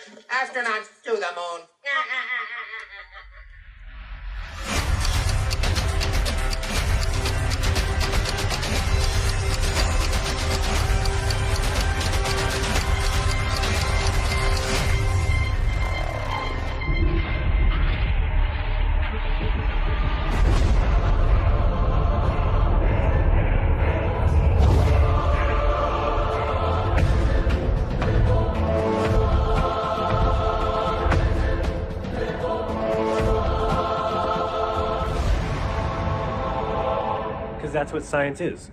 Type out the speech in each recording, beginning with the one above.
Astronauts to the moon. Because that's what science is.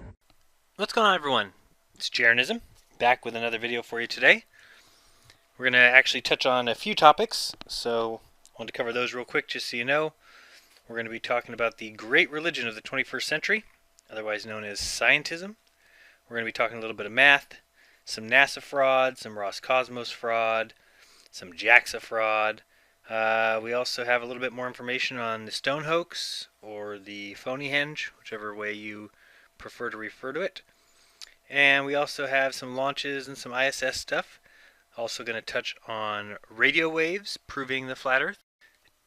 What's going on, everyone? It's Jeranism, back with another video for you today. We're going to actually touch on a few topics, so I want to cover those real quick just so you know. We're going to be talking about the great religion of the 21st century, otherwise known as Scientism. We're going to be talking a little bit of math, some NASA fraud, some Roscosmos fraud, some JAXA fraud. We also have a little bit more information on the Stone hoax, or the Phoneyhenge, whichever way you prefer to refer to it. And we also have some launches and some ISS stuff. Also going to touch on radio waves proving the flat Earth,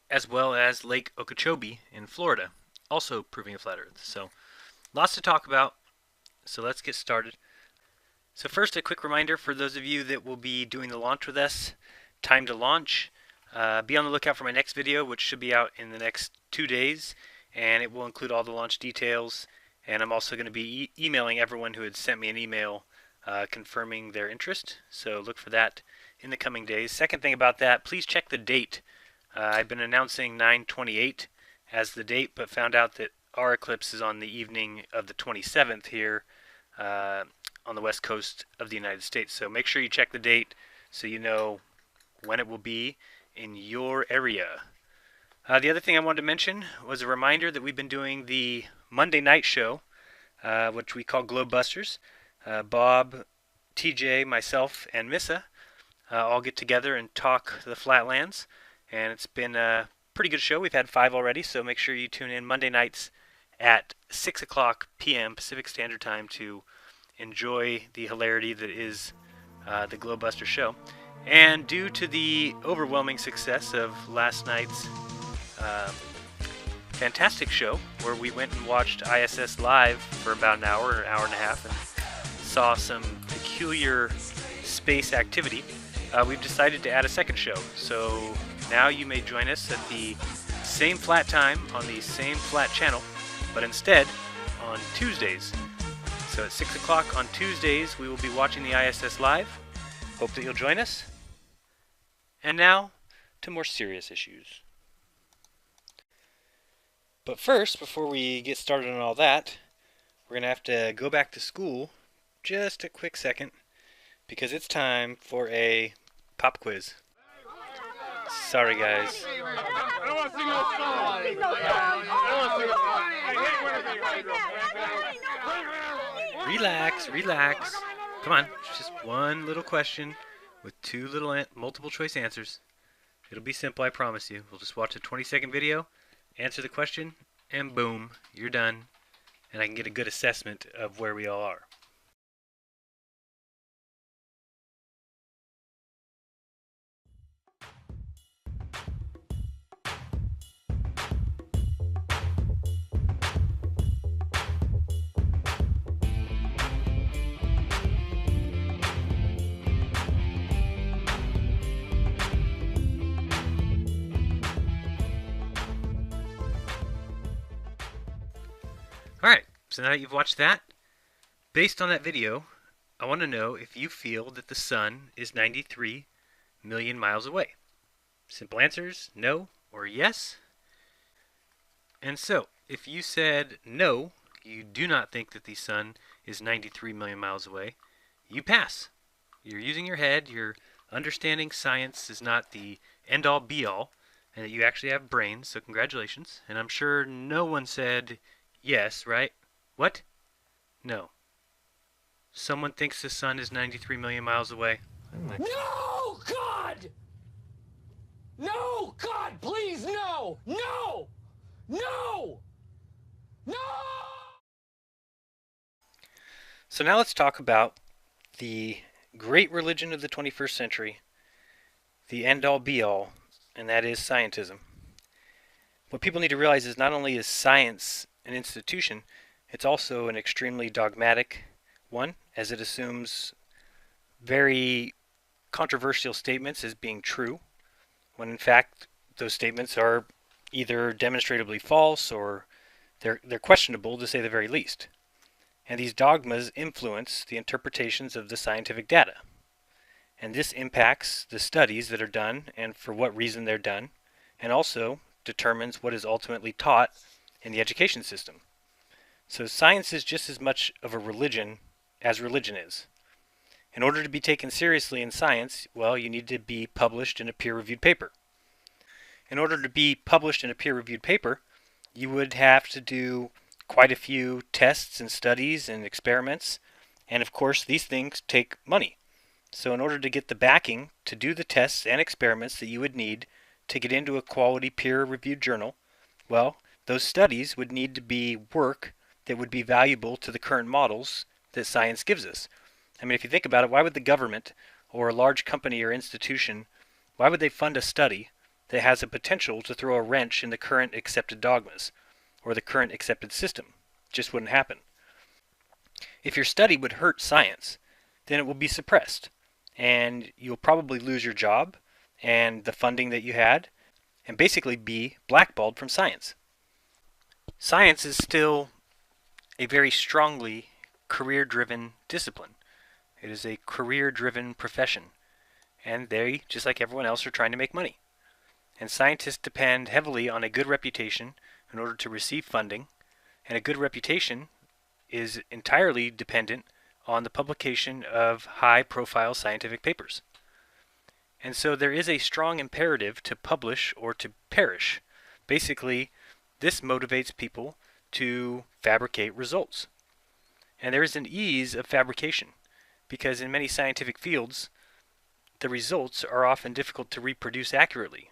as well as Lake Okeechobee in Florida, also proving the flat Earth. So lots to talk about. So let's get started. So first, a quick reminder for those of you that will be doing the launch with us. Time to launch. Be on the lookout for my next video, which should be out in the next 2 days, and it will include all the launch details. And I'm also going to be emailing everyone who had sent me an email confirming their interest. So look for that in the coming days. Second thing about that, please check the date. I've been announcing 9/28 as the date, but found out that our eclipse is on the evening of the 27th here on the west coast of the United States. So make sure you check the date so you know when it will be in your area. The other thing I wanted to mention was a reminder that we've been doing the Monday night show, which we call Globebusters. Bob, TJ, myself, and Missa all get together and talk the Flatlands, and it's been a pretty good show. We've had 5 already, so make sure you tune in Monday nights at 6 o'clock p.m. Pacific Standard Time to enjoy the hilarity that is the Globebuster show. And due to the overwhelming success of last night's fantastic show, where we went and watched ISS live for about an hour and a half and saw some peculiar space activity, we've decided to add a second show. So now you may join us at the same flat time on the same flat channel, but instead on Tuesdays. So at 6 o'clock on Tuesdays, we will be watching the ISS live. Hope that you'll join us. And now, to more serious issues. But first, before we get started on all that, we're going to have to go back to school just a quick second, because it's time for a pop quiz. Sorry, guys. Relax, relax. Come on, it's just one little question with 2 little multiple choice answers. It'll be simple, I promise you. We'll just watch a 20-second video, answer the question, and boom, you're done. And I can get a good assessment of where we all are. Alright, so now that you've watched that, based on that video, I want to know if you feel that the sun is 93 million miles away. Simple answers, no or yes. And so, if you said no, you do not think that the sun is 93 million miles away, you pass. You're using your head, you're understanding science is not the end-all be-all, and that you actually have brains, so congratulations. And I'm sure no one said yes, right? What? No. Someone thinks the sun is 93 million miles away. No, God! No, God, please, no! No! No! No! So now let's talk about the great religion of the 21st century, the end-all be-all, and that is scientism. What people need to realize is not only is science an institution, it's also an extremely dogmatic one, as it assumes very controversial statements as being true, when in fact those statements are either demonstrably false or they're questionable, to say the very least. And these dogmas influence the interpretations of the scientific data. And this impacts the studies that are done and for what reason they're done, and also determines what is ultimately taught in the education system. So science is just as much of a religion as religion is. In order to be taken seriously in science, well, you need to be published in a peer-reviewed paper. In order to be published in a peer-reviewed paper, you would have to do quite a few tests and studies and experiments, and of course these things take money. So in order to get the backing to do the tests and experiments that you would need to get into a quality peer-reviewed journal, well, those studies would need to be work that would be valuable to the current models that science gives us. I mean, if you think about it, why would the government or a large company or institution, why would they fund a study that has a potential to throw a wrench in the current accepted dogmas or the current accepted system? It just wouldn't happen. If your study would hurt science, then it will be suppressed, and you'll probably lose your job and the funding that you had, and basically be blackballed from science. Science is still a very strongly career-driven discipline. It is a career-driven profession, and they, just like everyone else, are trying to make money. And scientists depend heavily on a good reputation in order to receive funding, and a good reputation is entirely dependent on the publication of high-profile scientific papers. And so there is a strong imperative to publish or to perish. Basically, this motivates people to fabricate results. And there is an ease of fabrication, because in many scientific fields, the results are often difficult to reproduce accurately,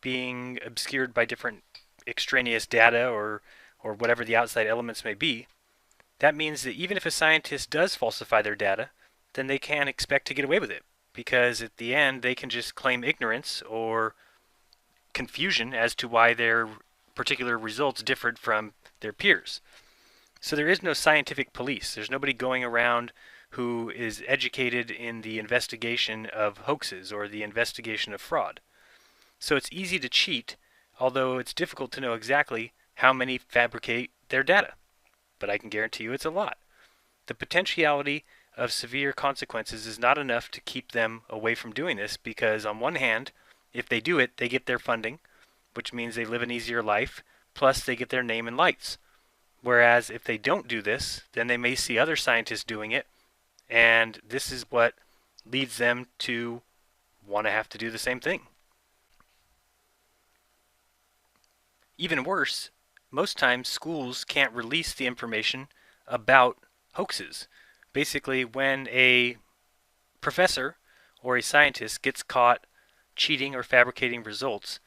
being obscured by different extraneous data or whatever the outside elements may be. That means that even if a scientist does falsify their data, then they can expect to get away with it, because at the end they can just claim ignorance or confusion as to why their particular results differed from their peers. So there is no scientific police. There's nobody going around who is educated in the investigation of hoaxes or the investigation of fraud. So it's easy to cheat, although it's difficult to know exactly how many fabricate their data. But I can guarantee you it's a lot. The potentiality of severe consequences is not enough to keep them away from doing this, because on one hand, if they do it, they get their funding, which means they live an easier life, plus they get their name and lights. Whereas if they don't do this, then they may see other scientists doing it, and this is what leads them to want to have to do the same thing. Even worse, most times schools can't release the information about hoaxes. Basically, when a professor or a scientist gets caught cheating or fabricating results,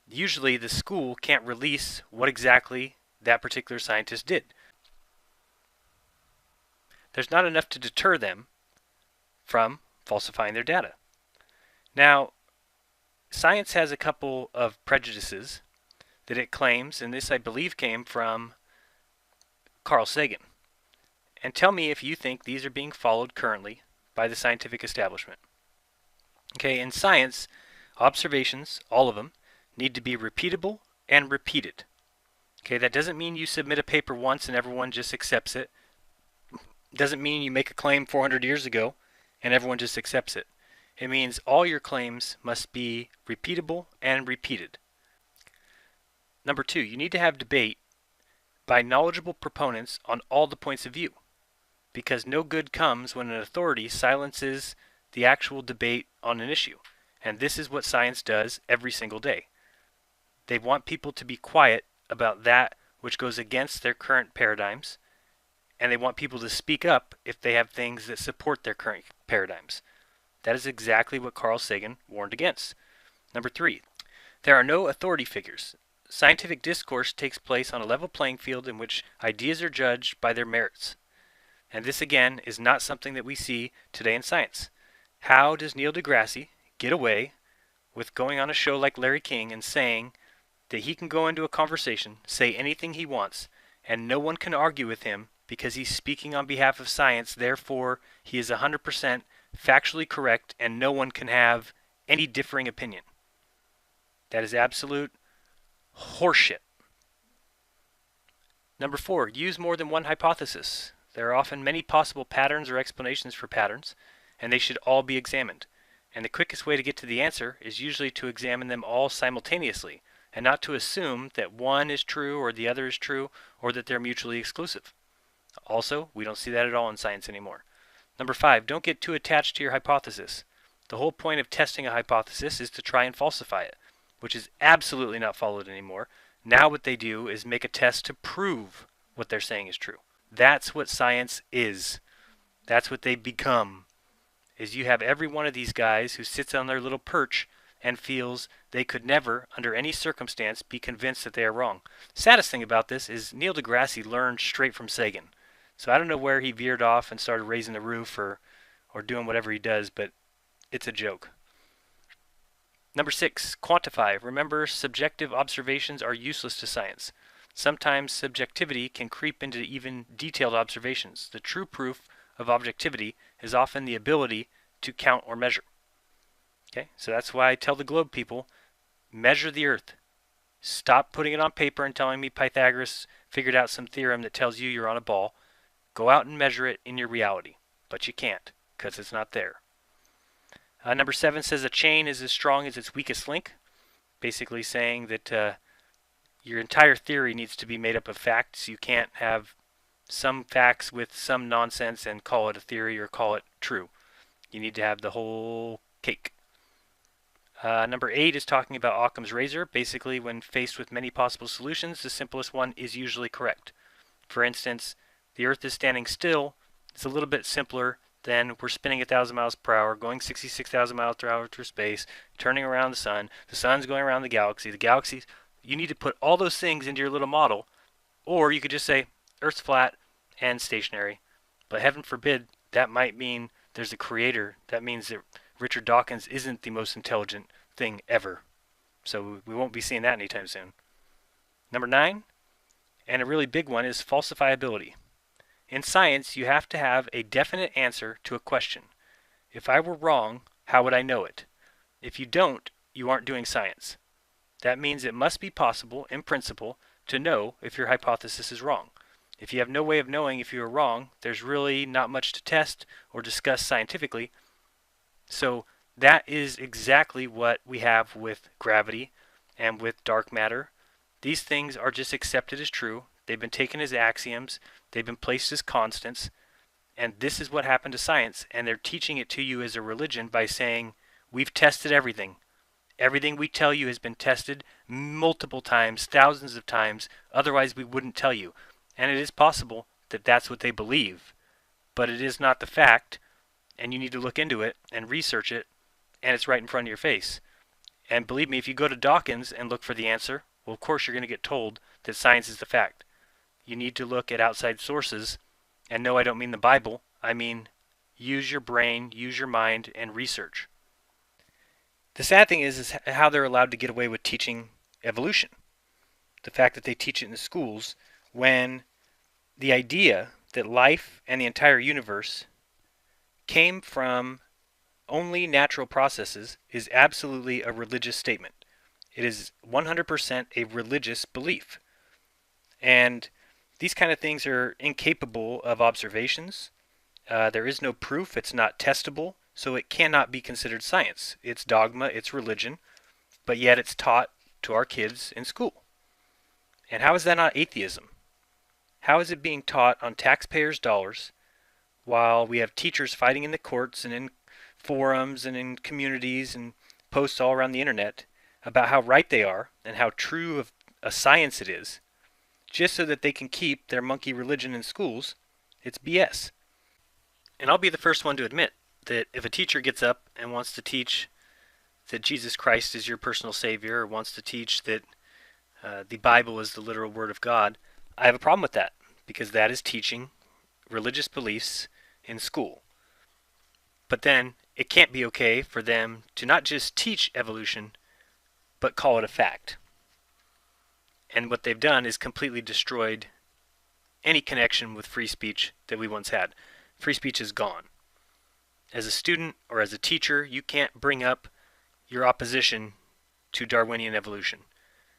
usually the school can't release what exactly that particular scientist did. There's not enough to deter them from falsifying their data. Now, science has a couple of prejudices that it claims, and this I believe came from Carl Sagan. And tell me if you think these are being followed currently by the scientific establishment. Okay, in science, observations, all of them, need to be repeatable and repeated. Okay, that doesn't mean you submit a paper once and everyone just accepts it. Doesn't mean you make a claim 400 years ago and everyone just accepts it. It means all your claims must be repeatable and repeated. Number 2, you need to have debate by knowledgeable proponents on all the points of view, because no good comes when an authority silences the actual debate on an issue. And this is what science does every single day. They want people to be quiet about that which goes against their current paradigms, and they want people to speak up if they have things that support their current paradigms. That is exactly what Carl Sagan warned against. Number 3, there are no authority figures. Scientific discourse takes place on a level playing field in which ideas are judged by their merits. And this again is not something that we see today in science. How does Neil deGrasse get away with going on a show like Larry King and saying that he can go into a conversation, say anything he wants, and no one can argue with him because he's speaking on behalf of science, therefore he is 100% factually correct and no one can have any differing opinion. That is absolute horseshit. Number 4, use more than one hypothesis. There are often many possible patterns or explanations for patterns, and they should all be examined. And the quickest way to get to the answer is usually to examine them all simultaneously, and not to assume that one is true or the other is true, or that they're mutually exclusive. Also, we don't see that at all in science anymore. Number 5, don't get too attached to your hypothesis. The whole point of testing a hypothesis is to try and falsify it, which is absolutely not followed anymore. Now what they do is make a test to prove what they're saying is true. That's what science is. That's what they become. Is you have every one of these guys who sits on their little perch and feels they could never, under any circumstance, be convinced that they are wrong. Saddest thing about this is Neil deGrasse learned straight from Sagan. So I don't know where he veered off and started raising the roof or doing whatever he does, but it's a joke. Number 6, quantify. Remember, subjective observations are useless to science. Sometimes subjectivity can creep into even detailed observations. The true proof of objectivity is often the ability to count or measure. Okay, so that's why I tell the globe people, measure the earth. Stop putting it on paper and telling me Pythagoras figured out some theorem that tells you you're on a ball. Go out and measure it in your reality. But you can't, because it's not there. Number 7 says a chain is as strong as its weakest link, basically saying that your entire theory needs to be made up of facts. You can't have some facts with some nonsense and call it a theory or call it true. You need to have the whole cake. Number 8 is talking about Occam's razor. Basically, when faced with many possible solutions, the simplest one is usually correct. For instance, the Earth is standing still. It's a little bit simpler than we're spinning 1,000 miles per hour, going 66,000 miles per hour through space, turning around the sun's going around the galaxies. You need to put all those things into your little model, or you could just say Earth's flat and stationary. But heaven forbid, that might mean there's a creator. That means that Richard Dawkins isn't the most intelligent thing ever. So we won't be seeing that anytime soon. Number 9, and a really big one, is falsifiability. In science, you have to have a definite answer to a question. If I were wrong, how would I know it? If you don't, you aren't doing science. That means it must be possible, in principle, to know if your hypothesis is wrong. If you have no way of knowing if you are wrong, there's really not much to test or discuss scientifically. So that is exactly what we have with gravity and with dark matter. These things are just accepted as true. They've been taken as axioms. They've been placed as constants. And this is what happened to science. And they're teaching it to you as a religion by saying, we've tested everything. Everything we tell you has been tested multiple times, thousands of times. Otherwise, we wouldn't tell you. And it is possible that that's what they believe. But it is not the fact. And you need to look into it and research it. And it's right in front of your face. And believe me, if you go to Dawkins and look for the answer, well, of course you're going to get told that science is the fact. You need to look at outside sources. And no, I don't mean the Bible. I mean, use your brain, use your mind, and research. The sad thing is how they're allowed to get away with teaching evolution. The fact that they teach it in the schools when the idea that life and the entire universe came from only natural processes is absolutely a religious statement. It is 100% a religious belief. And these kind of things are incapable of observations. There is no proof. It's not testable. So it cannot be considered science. It's dogma. It's religion. But yet it's taught to our kids in school. And how is that not atheism? How is it being taught on taxpayers' dollars while we have teachers fighting in the courts and in forums and in communities and posts all around the internet about how right they are and how true of a science it is, just so that they can keep their monkey religion in schools? It's BS. And I'll be the first one to admit that if a teacher gets up and wants to teach that Jesus Christ is your personal Savior, or wants to teach that the Bible is the literal Word of God, I have a problem with that, because that is teaching religious beliefs in school. But then, it can't be okay for them to not just teach evolution, but call it a fact. And what they've done is completely destroyed any connection with free speech that we once had. Free speech is gone. As a student or as a teacher, you can't bring up your opposition to Darwinian evolution.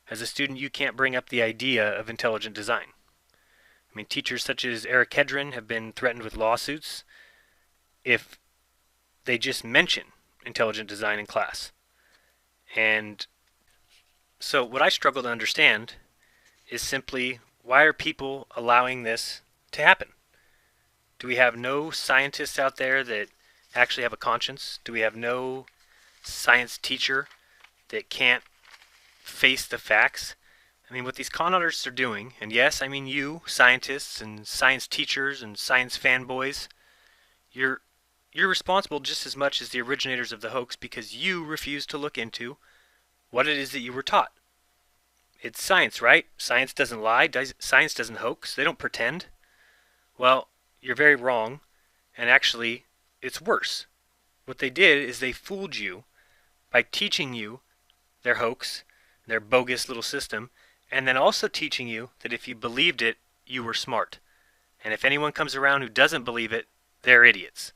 As a student, you can't bring up the idea of intelligent design. I mean, teachers such as Eric Hedren have been threatened with lawsuits if they just mention intelligent design in class. And so what I struggle to understand is simply, why are people allowing this to happen? Do we have no scientists out there that actually have a conscience? Do we have no science teacher that can't face the facts? I mean, what these con artists are doing, and yes, I mean you, scientists and science teachers and science fanboys, you're responsible just as much as the originators of the hoax, because you refuse to look into what it is that you were taught. It's science, right? Science doesn't lie. Science doesn't hoax. They don't pretend. Well, you're very wrong, and actually, it's worse. What they did is they fooled you by teaching you their hoax, their bogus little system, and then also teaching you that if you believed it, you were smart. And if anyone comes around who doesn't believe it, they're idiots.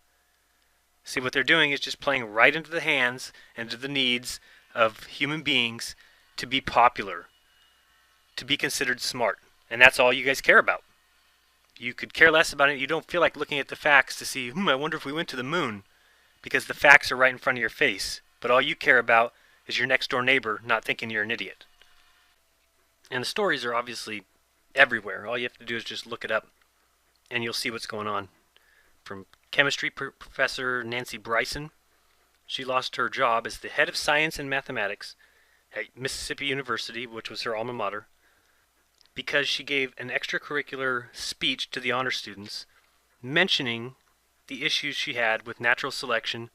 See, what they're doing is just playing right into the hands and into the needs of human beings to be popular, to be considered smart. And that's all you guys care about. You could care less about it. You don't feel like looking at the facts to see, I wonder if we went to the moon, because the facts are right in front of your face. But all you care about is your next door neighbor not thinking you're an idiot. And the stories are obviously everywhere. All you have to do is just look it up, and you'll see what's going on. From chemistry professor Nancy Bryson, she lost her job as the head of science and mathematics at Mississippi University, which was her alma mater, because she gave an extracurricular speech to the honor students mentioning the issues she had with natural selection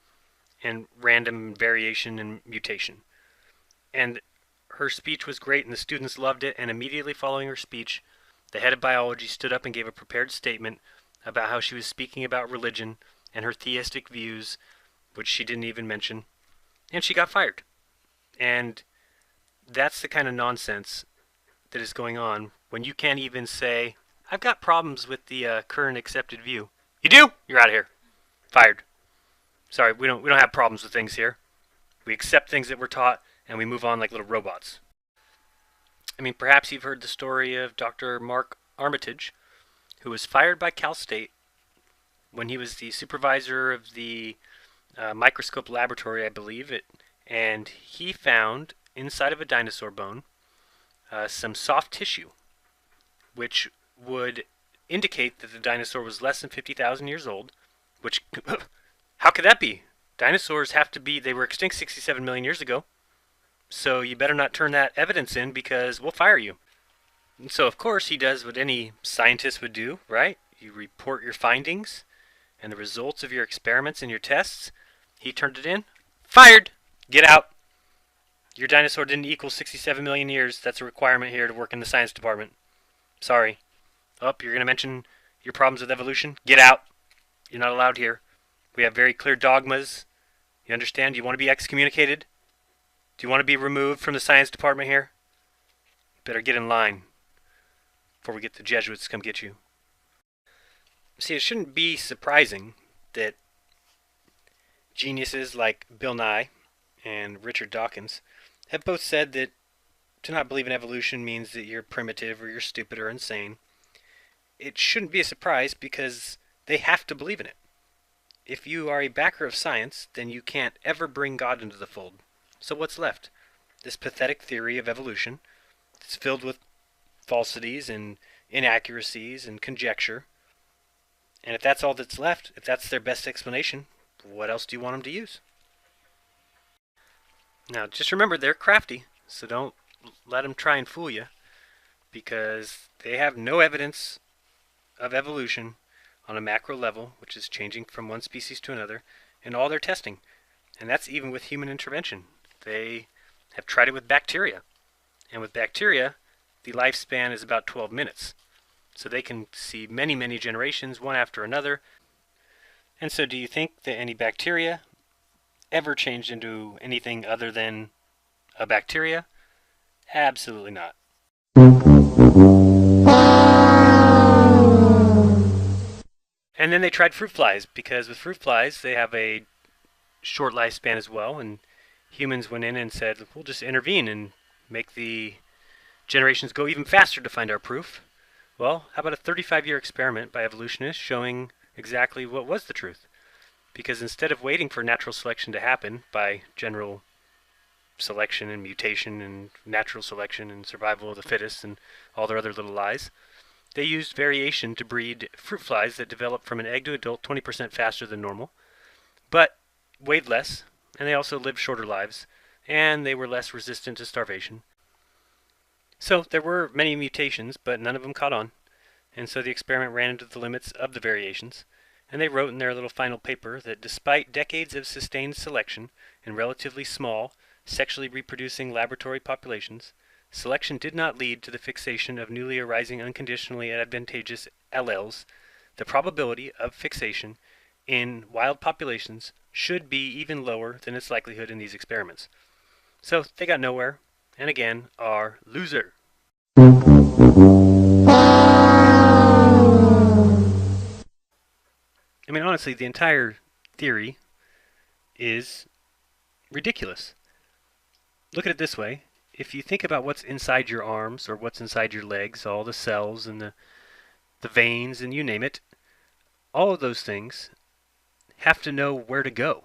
and random variation and mutation. And her speech was great, and the students loved it, and immediately following her speech, the head of biology stood up and gave a prepared statement about how she was speaking about religion and her theistic views, which she didn't even mention, and she got fired. And that's the kind of nonsense that is going on when you can't even say, I've got problems with the current accepted view. You do? You're out of here. Fired. Sorry, we don't have problems with things here. We accept things that we're taught, and we move on like little robots. I mean, perhaps you've heard the story of Dr. Mark Armitage, who was fired by Cal State when he was the supervisor of the microscope laboratory, I believe, and he found inside of a dinosaur bone some soft tissue, which would indicate that the dinosaur was less than 50,000 years old, which, how could that be? Dinosaurs have to be, they were extinct 67 million years ago, so you better not turn that evidence in because we'll fire you. And so, of course, he does what any scientist would do, right? You report your findings and the results of your experiments and your tests. He turned it in. Fired! Get out! Your dinosaur didn't equal 67 million years. That's a requirement here to work in the science department. Sorry. Oh, you're going to mention your problems with evolution? Get out! You're not allowed here. We have very clear dogmas. You understand? Do you want to be excommunicated? Do you want to be removed from the science department here? You better get in line before we get the Jesuits to come get you. See, it shouldn't be surprising that geniuses like Bill Nye and Richard Dawkins have both said that to not believe in evolution means that you're primitive or you're stupid or insane. It shouldn't be a surprise because they have to believe in it. If you are a backer of science, then you can't ever bring God into the fold. So what's left? This pathetic theory of evolution that's filled with falsities and inaccuracies and conjecture. And if that's all that's left, if that's their best explanation, what else do you want them to use? Now, just remember, they're crafty, so don't let them try and fool you, because they have no evidence of evolution on a macro level, which is changing from one species to another, in all their testing. And that's even with human intervention. They have tried it with bacteria. And with bacteria, the lifespan is about 12 minutes. So they can see many, many generations, one after another. And so do you think that any bacteria ever changed into anything other than a bacteria? Absolutely not. And then they tried fruit flies, because with fruit flies, they have a short lifespan as well, and humans went in and said, we'll just intervene and make the generations go even faster to find our proof. Well, how about a 35-year experiment by evolutionists showing exactly what was the truth? Because instead of waiting for natural selection to happen by general selection and mutation and natural selection and survival of the fittest and all their other little lies, they used variation to breed fruit flies that developed from an egg to adult 20% faster than normal, but weighed less, and they also lived shorter lives, and they were less resistant to starvation. So there were many mutations, but none of them caught on, and so the experiment ran into the limits of the variations, and they wrote in their little final paper that despite decades of sustained selection in relatively small, sexually reproducing laboratory populations, selection did not lead to the fixation of newly arising unconditionally advantageous alleles. The probability of fixation in wild populations should be even lower than its likelihood in these experiments. So they got nowhere, and again are loser. I mean, honestly, the entire theory is ridiculous. Look at it this way. If you think about what's inside your arms or what's inside your legs, all the cells and the veins and you name it, all of those things have to know where to go.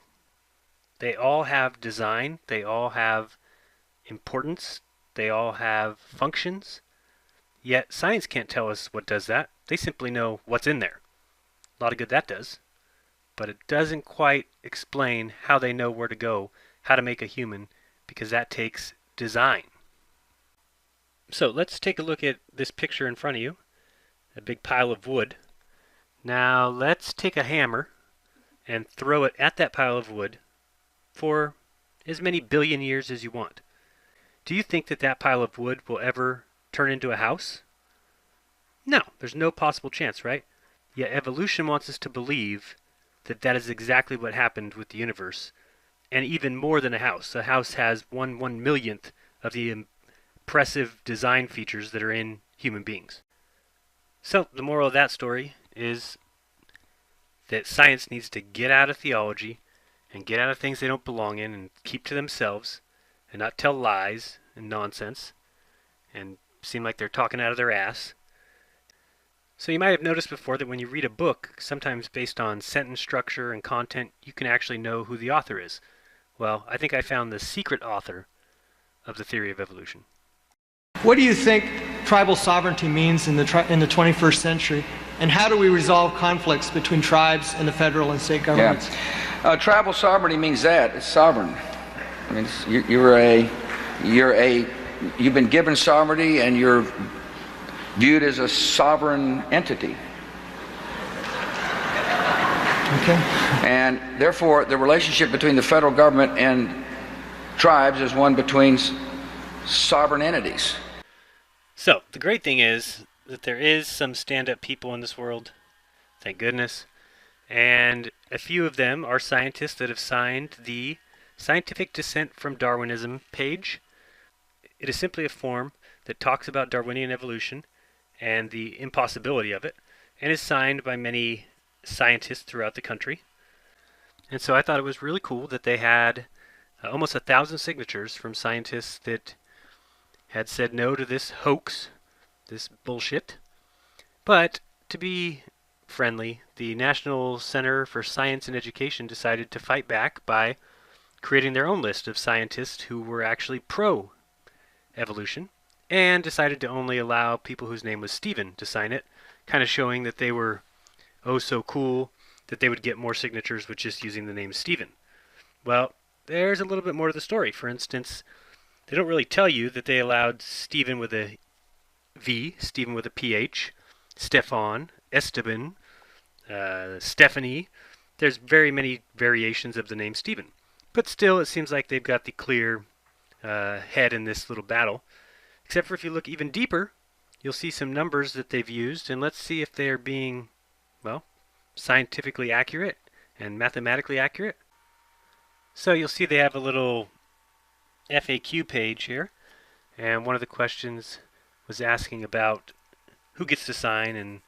They all have design, they all have importance, they all have functions, yet science can't tell us what does that. They simply know what's in there. A lot of good that does, but it doesn't quite explain how they know where to go, how to make a human, because that takes design. So let's take a look at this picture in front of you, a big pile of wood. Now let's take a hammer and throw it at that pile of wood for as many billion years as you want. Do you think that that pile of wood will ever turn into a house? No, there's no possible chance, right? Yet evolution wants us to believe that that is exactly what happened with the universe, and even more than a house. A house has 1/1,000,000th of the impressive design features that are in human beings. So the moral of that story is that science needs to get out of theology and get out of things they don't belong in and keep to themselves and not tell lies and nonsense and seem like they're talking out of their ass. So you might have noticed before that when you read a book, sometimes based on sentence structure and content, you can actually know who the author is. Well, I think I found the secret author of the theory of evolution. What do you think tribal sovereignty means in the 21st century? And how do we resolve conflicts between tribes and the federal and state governments? Yeah. Tribal sovereignty means that. It's sovereign. I mean, you've been given sovereignty and you're viewed as a sovereign entity. Okay. And therefore, the relationship between the federal government and tribes is one between sovereign entities. So, the great thing is that there is some stand-up people in this world, thank goodness, and a few of them are scientists that have signed the Scientific Dissent from Darwinism page. It is simply a form that talks about Darwinian evolution and the impossibility of it, and is signed by many scientists throughout the country. And so I thought it was really cool that they had almost 1,000 signatures from scientists that had said no to this hoax, this bullshit. But to be friendly, the National Center for Science and Education decided to fight back by creating their own list of scientists who were actually pro-evolution, and decided to only allow people whose name was Stephen to sign it, kind of showing that they were oh so cool that they would get more signatures with just using the name Stephen. Well, there's a little bit more to the story. For instance, they don't really tell you that they allowed Stephen with a V, Stephen with a PH, Stefan, Esteban, Stephanie. There's very many variations of the name Stephen. But still, it seems like they've got the clear head in this little battle. Except for if you look even deeper, you'll see some numbers that they've used, and let's see if they're being, well, scientifically accurate and mathematically accurate. So you'll see they have a little FAQ page here, and one of the questions was asking about who gets to sign and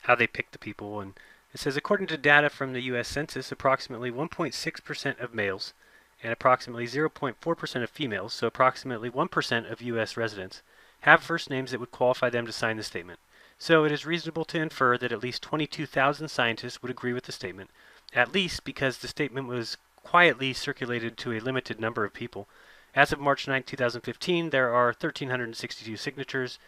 how they pick the people. And it says, according to data from the U.S. Census, approximately 1.6% of males and approximately 0.4% of females, so approximately 1% of U.S. residents, have first names that would qualify them to sign the statement. So it is reasonable to infer that at least 22,000 scientists would agree with the statement, at least because the statement was quietly circulated to a limited number of people. As of March 9, 2015, there are 1,362 signatures,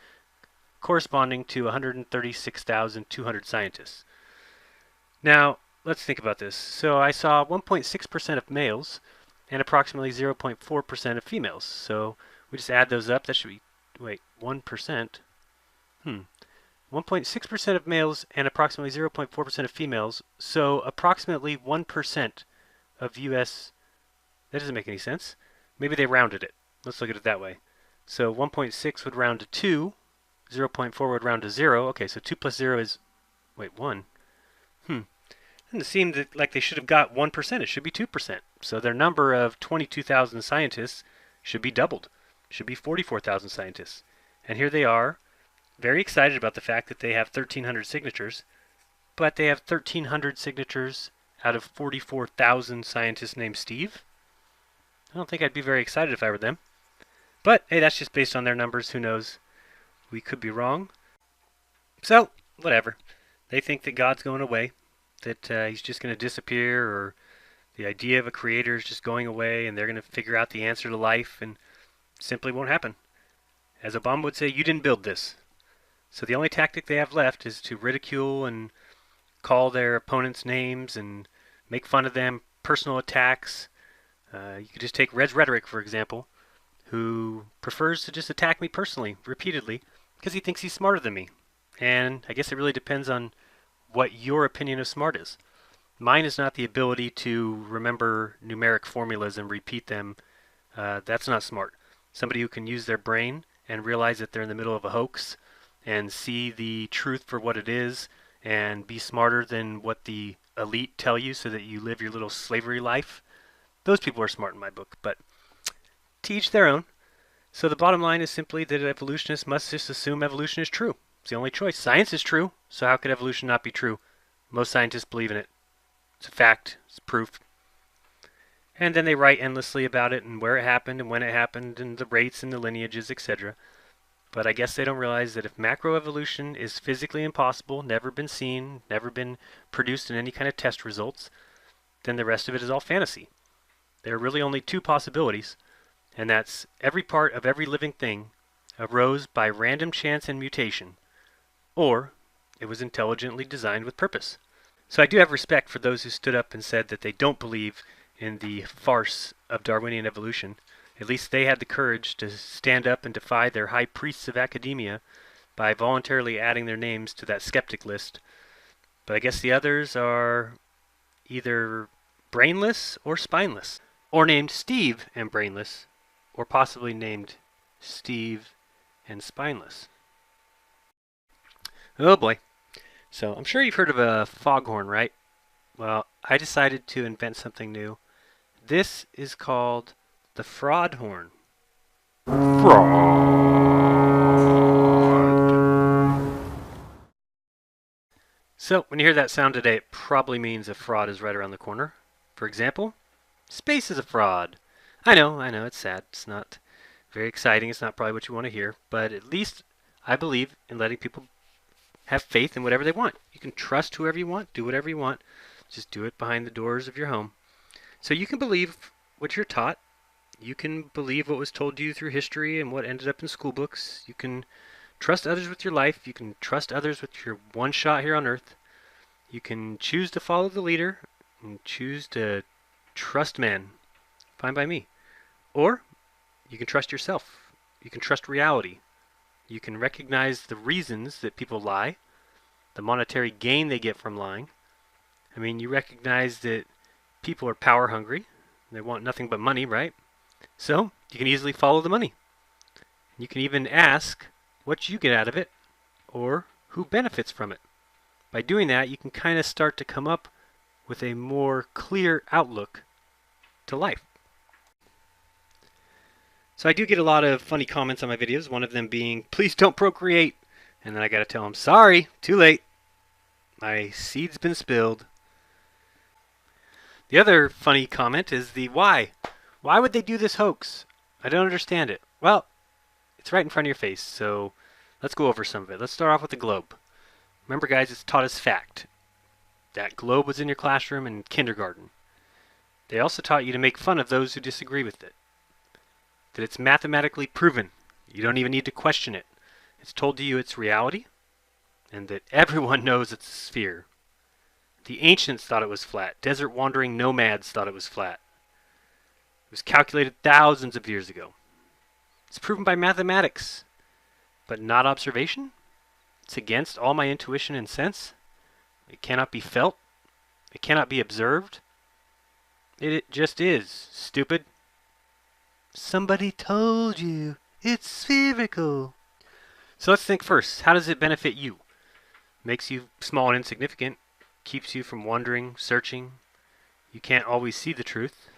corresponding to 136,200 scientists. Now, let's think about this. So I saw 1.6% of males and approximately 0.4% of females. So we just add those up. That should be, 1%. 1.6% of males and approximately 0.4% of females. So approximately 1% of U.S. That doesn't make any sense. Maybe they rounded it. Let's look at it that way. So 1.6 would round to 2. 0.4 would round to 0. Okay, so 2 plus 0 is, 1. Doesn't seem like they should have got 1%. It should be 2%. So their number of 22,000 scientists should be doubled. Should be 44,000 scientists. And here they are, very excited about the fact that they have 1,300 signatures, but they have 1,300 signatures out of 44,000 scientists named Steve. I don't think I'd be very excited if I were them. But, hey, that's just based on their numbers. Who knows? We could be wrong. So, whatever. They think that God's going away, that he's just going to disappear, or the idea of a creator is just going away, and they're going to figure out the answer to life, and simply won't happen. As Obama would say, you didn't build this. So the only tactic they have left is to ridicule and call their opponents names and make fun of them, personal attacks. You could just take Red's Rhetoric, for example, who prefers to just attack me personally, repeatedly, because he thinks he's smarter than me. And I guess it really depends on what your opinion of smart is. Mine is not the ability to remember numeric formulas and repeat them. That's not smart. Somebody who can use their brain and realize that they're in the middle of a hoax and see the truth for what it is and be smarter than what the elite tell you so that you live your little slavery life. Those people are smart in my book, but to each their own. So the bottom line is simply that evolutionists must just assume evolution is true. It's the only choice. Science is true, so how could evolution not be true? Most scientists believe in it. It's a fact. It's proof. And then they write endlessly about it and where it happened and when it happened and the rates and the lineages, etc. But I guess they don't realize that if macroevolution is physically impossible, never been seen, never been produced in any kind of test results, then the rest of it is all fantasy. There are really only two possibilities, and that's every part of every living thing arose by random chance and mutation, or it was intelligently designed with purpose. So I do have respect for those who stood up and said that they don't believe in the farce of Darwinian evolution. At least they had the courage to stand up and defy their high priests of academia by voluntarily adding their names to that skeptic list. But I guess the others are either brainless or spineless, or named Steve and brainless, or possibly named Steve and spineless. Oh boy. So I'm sure you've heard of a foghorn, right? Well, I decided to invent something new. This is called the fraud horn. So when you hear that sound today, it probably means a fraud is right around the corner. For example, space is a fraud. I know, it's sad. It's not very exciting. It's not probably what you want to hear. But at least I believe in letting people have faith in whatever they want. You can trust whoever you want, do whatever you want. Just do it behind the doors of your home. So you can believe what you're taught. You can believe what was told to you through history and what ended up in school books. You can trust others with your life. You can trust others with your one shot here on Earth. You can choose to follow the leader and choose to trust men. Fine by me. Or you can trust yourself. You can trust reality. You can recognize the reasons that people lie, the monetary gain they get from lying. I mean, you recognize that people are power hungry. They want nothing but money, right? So you can easily follow the money. You can even ask what you get out of it or who benefits from it. By doing that, you can kind of start to come up with a more clear outlook to life. So I do get a lot of funny comments on my videos, one of them being, please don't procreate. And then I gotta tell them, sorry, too late. My seed's been spilled. The other funny comment is the why. Why would they do this hoax? I don't understand it. Well, it's right in front of your face, so let's go over some of it. Let's start off with the globe. Remember, guys, it's taught as fact. That globe was in your classroom in kindergarten. They also taught you to make fun of those who disagree with it. That it's mathematically proven. You don't even need to question it. It's told to you it's reality, and that everyone knows it's a sphere. The ancients thought it was flat. Desert wandering nomads thought it was flat. It was calculated thousands of years ago. It's proven by mathematics, but not observation. It's against all my intuition and sense. It cannot be felt. It cannot be observed. It just is. Stupid. Somebody told you it's spherical. So let's think first. How does it benefit you? Makes you small and insignificant. Keeps you from wondering, searching. You can't always see the truth.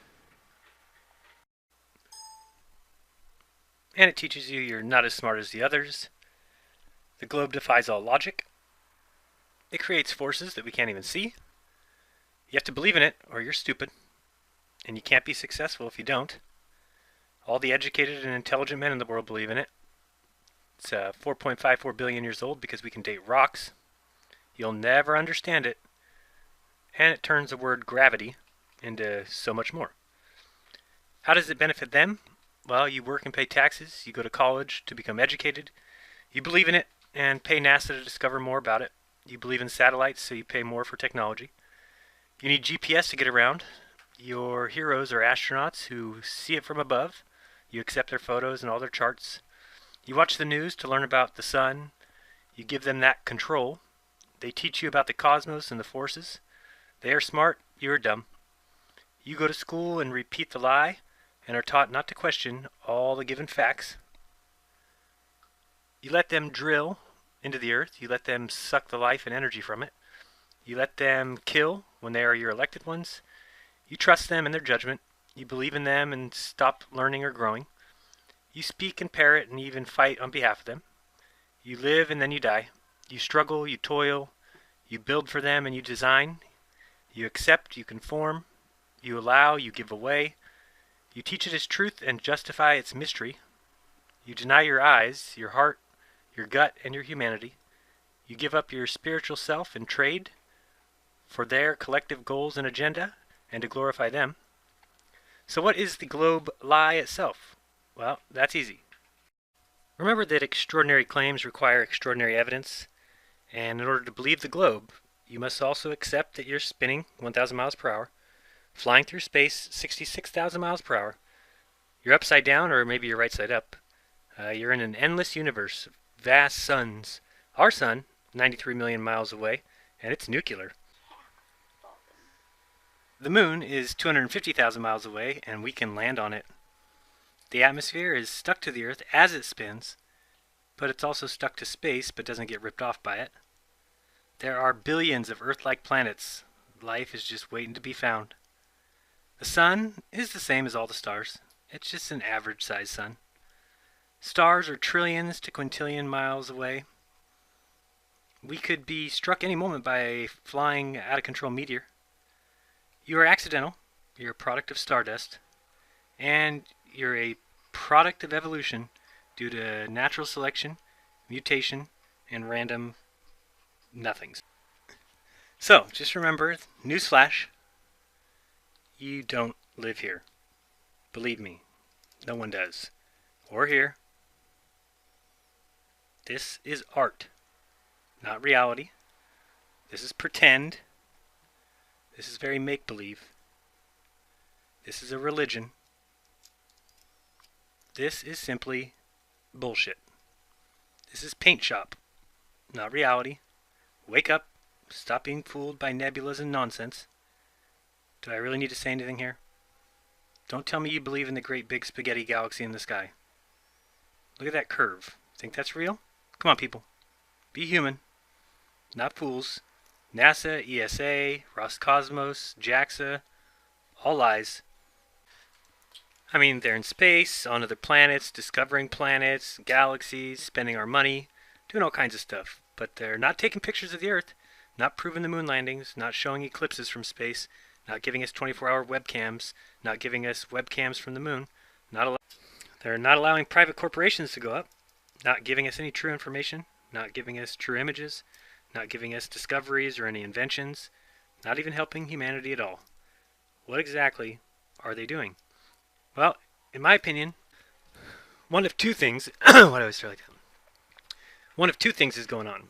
And it teaches you you're not as smart as the others. The globe defies all logic. It creates forces that we can't even see. You have to believe in it or you're stupid. And you can't be successful if you don't. All the educated and intelligent men in the world believe in it. It's 4.54 billion years old because we can date rocks. You'll never understand it. And it turns the word gravity into so much more. How does it benefit them? Well, you work and pay taxes. You go to college to become educated. You believe in it and pay NASA to discover more about it. You believe in satellites, so you pay more for technology. You need GPS to get around. Your heroes are astronauts who see it from above. You accept their photos and all their charts. You watch the news to learn about the sun. You give them that control. They teach you about the cosmos and the forces. They are smart, you are dumb. You go to school and repeat the lie and are taught not to question all the given facts. You let them drill into the earth. You let them suck the life and energy from it. You let them kill when they are your elected ones. You trust them and their judgment. You believe in them and stop learning or growing. You speak and parrot and even fight on behalf of them. You live and then you die. You struggle, you toil. You build for them and you design. You accept, you conform. You allow, you give away. You teach it as truth and justify its mystery. You deny your eyes, your heart, your gut, and your humanity. You give up your spiritual self in trade for their collective goals and agenda and to glorify them. So what is the globe lie itself? Well, that's easy. Remember that extraordinary claims require extraordinary evidence, and in order to believe the globe, you must also accept that you're spinning 1,000 miles per hour, flying through space 66,000 miles per hour. You're upside down, or maybe you're right side up. You're in an endless universe, vast suns. Our sun, 93 million miles away, and it's nuclear. The moon is 250,000 miles away, and we can land on it. The atmosphere is stuck to the Earth as it spins, but it's also stuck to space but doesn't get ripped off by it. There are billions of Earth-like planets. Life is just waiting to be found. The sun is the same as all the stars. It's just an average-sized sun. Stars are trillions to quintillion miles away. We could be struck any moment by a flying, out-of-control meteor. You are accidental. You're a product of stardust. And you're a product of evolution due to natural selection, mutation, and random nothings. So, just remember, newsflash, you don't live here. Believe me, no one does. Or here. This is art, not reality. This is pretend. This is very make-believe. This is a religion. This is simply bullshit. This is paint shop, not reality. Wake up. Stop being fooled by nebulas and nonsense. Do I really need to say anything here? Don't tell me you believe in the great big spaghetti galaxy in the sky. Look at that curve. Think that's real? Come on, people. Be human. Not fools. NASA, ESA, Roscosmos, JAXA, all lies. I mean, they're in space, on other planets, discovering planets, galaxies, spending our money, doing all kinds of stuff. But they're not taking pictures of the Earth, not proving the moon landings, not showing eclipses from space, not giving us 24-hour webcams, not giving us webcams from the moon. They're not allowing private corporations to go up, not giving us any true information, not giving us true images, not giving us discoveries or any inventions, not even helping humanity at all. What exactly are they doing? Well, in my opinion, one of two things. Why do I always feel like that? One of two things is going on.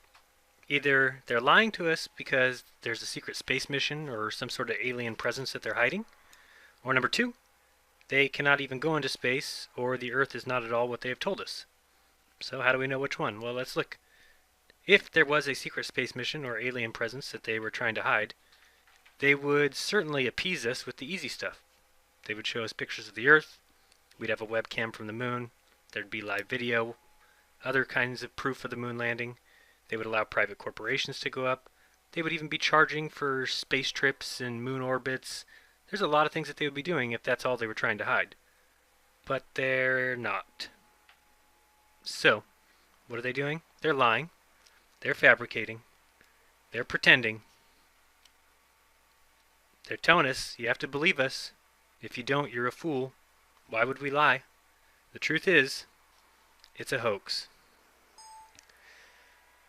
Either they're lying to us because there's a secret space mission or some sort of alien presence that they're hiding, or number two, they cannot even go into space, or the Earth is not at all what they have told us. So how do we know which one? Well, let's look. If there was a secret space mission or alien presence that they were trying to hide, they would certainly appease us with the easy stuff. They would show us pictures of the Earth, we'd have a webcam from the moon, there'd be live video, other kinds of proof of the moon landing. They would allow private corporations to go up. They would even be charging for space trips and moon orbits. There's a lot of things that they would be doing if that's all they were trying to hide. But they're not. So, what are they doing? They're lying. They're fabricating. They're pretending. They're telling us, you have to believe us. If you don't, you're a fool. Why would we lie? The truth is, it's a hoax.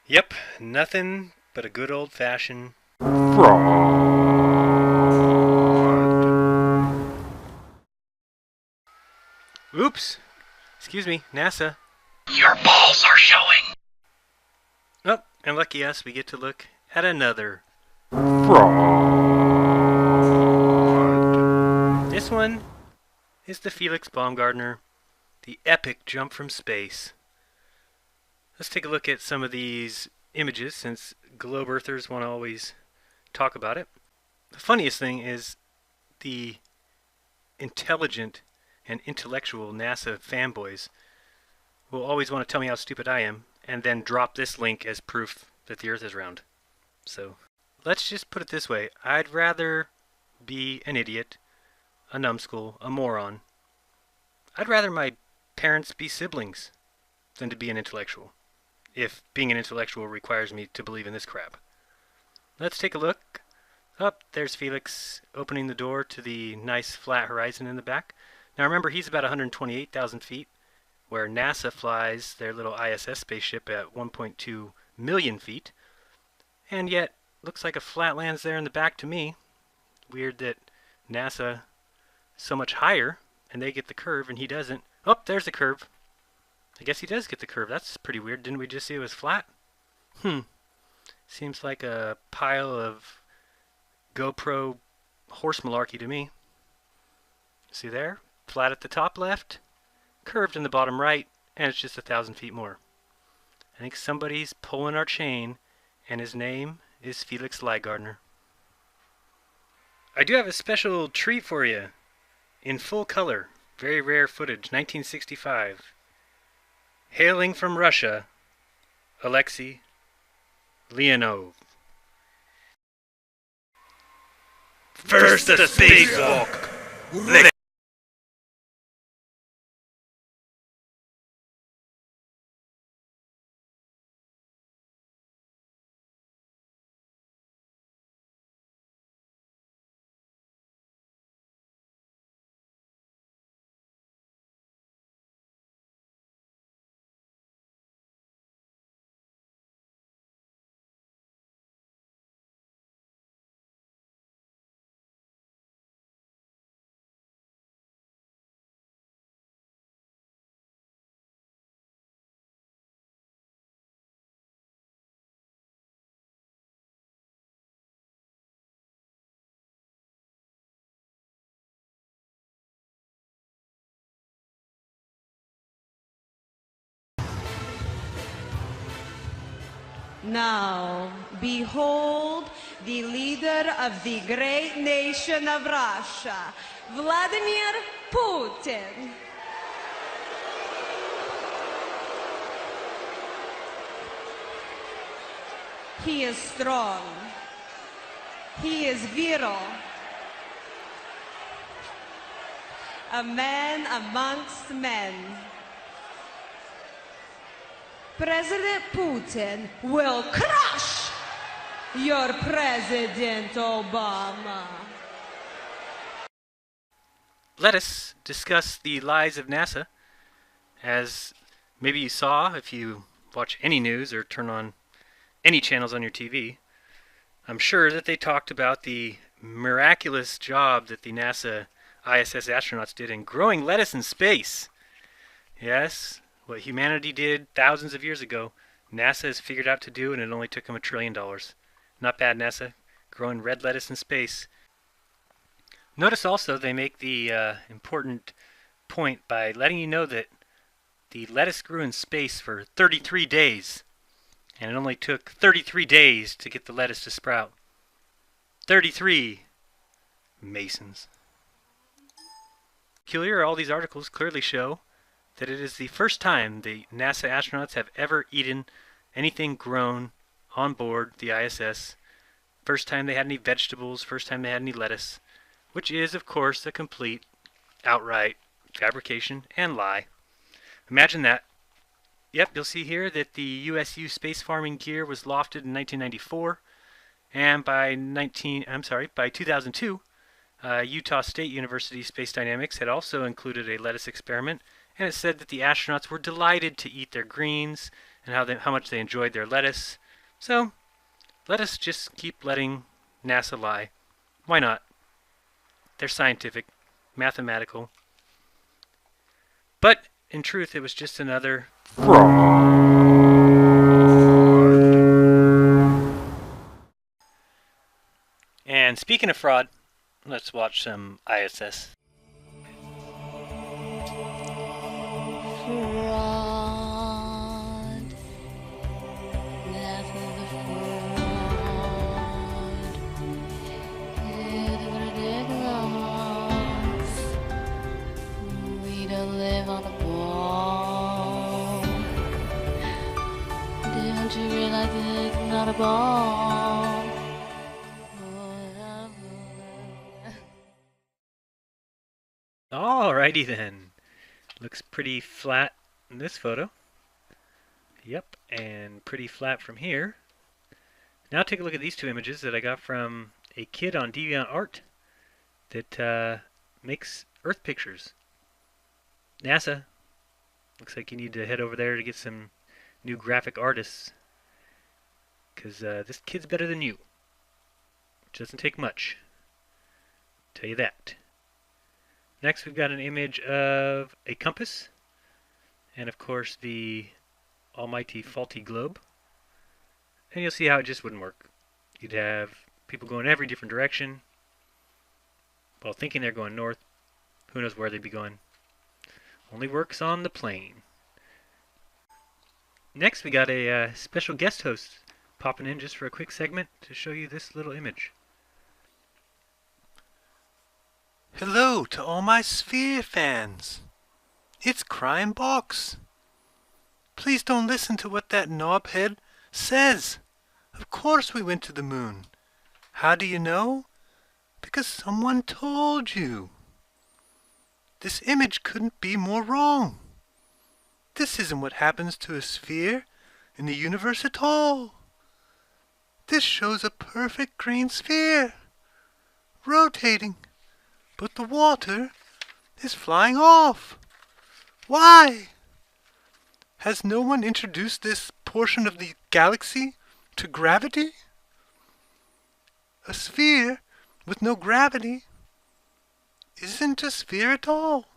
Yep, nothing but a good old-fashioned fraud. Oops. Excuse me, NASA. Your balls are showing. Oh, and lucky us, we get to look at another fraud. This one is the Felix Baumgartner, the epic jump from space. Let's take a look at some of these images, since globe earthers want to always talk about it. The funniest thing is the intelligent and intellectual NASA fanboys will always want to tell me how stupid I am, and then drop this link as proof that the Earth is round. So, let's just put it this way. I'd rather be an idiot, a numbskull, a moron. I'd rather my parents be siblings than to be an intellectual, if being an intellectual requires me to believe in this crap. Let's take a look. There's Felix opening the door to the nice flat horizon in the back. Now remember, he's about 128,000 feet, where NASA flies their little ISS spaceship at 1.2 million feet. And yet, looks like a flat lands there in the back to me. Weird that NASA is so much higher, and they get the curve, and he doesn't. Oh, there's the curve. I guess he does get the curve. That's pretty weird. Didn't we just see it was flat? Seems like a pile of GoPro horse malarkey to me. See there? Flat at the top left, curved in the bottom right, and it's just 1,000 feet more. I think somebody's pulling our chain, and his name is Felix Baumgartner. I do have a special treat for you. In full color, very rare footage, 1965. Hailing from Russia, Alexei Leonov. First a spacewalk. Now, behold the leader of the great nation of Russia, Vladimir Putin. He is strong. He is virile. a man amongst men. President Putin will crush your President Obama. Let us discuss the lies of NASA. As maybe you saw if you watch any news or turn on any channels on your TV, I'm sure that they talked about the miraculous job that the NASA ISS astronauts did in growing lettuce in space. Yes, what humanity did thousands of years ago, NASA has figured out to do, and it only took them $1 trillion. Not bad, NASA. Growing red lettuce in space. Notice also they make the important point by letting you know that the lettuce grew in space for 33 days. And it only took 33 days to get the lettuce to sprout. 33 Masons. Peculiar, all these articles clearly show that it is the first time the NASA astronauts have ever eaten anything grown on board the ISS. First time they had any vegetables, first time they had any lettuce, which is, of course, a complete, outright fabrication and lie. Imagine that. Yep, you'll see here that the USU space farming gear was lofted in 1994, and by 2002, Utah State University Space Dynamics had also included a lettuce experiment, and it said that the astronauts were delighted to eat their greens and how much they enjoyed their lettuce. So, let us just keep letting NASA lie. Why not? They're scientific, mathematical. But, in truth, it was just another And speaking of fraud, let's watch some ISS. Fraud. That's the fraud. It's ridiculous. We don't live on a ball. Don't you realize it's not a ball? Alrighty then. Looks pretty flat in this photo. Yep, and pretty flat from here. Now take a look at these two images that I got from a kid on DeviantArt that makes Earth pictures. NASA, looks like you need to head over there to get some new graphic artists, because this kid's better than you. Which doesn't take much. Tell you that. Next we've got an image of a compass, and of course the almighty faulty globe. And you'll see how it just wouldn't work. You'd have people going every different direction, while thinking they're going north. Who knows where they'd be going. Only works on the plane. Next we got a special guest host popping in just for a quick segment to show you this little image. Hello to all my Sphere fans. It's Crime Box. Please don't listen to what that knobhead says. Of course we went to the moon. How do you know? Because someone told you. This image couldn't be more wrong. This isn't what happens to a sphere in the universe at all. This shows a perfect green sphere, rotating. But the water is flying off. Why? Has no one introduced this portion of the galaxy to gravity? A sphere with no gravity isn't a sphere at all.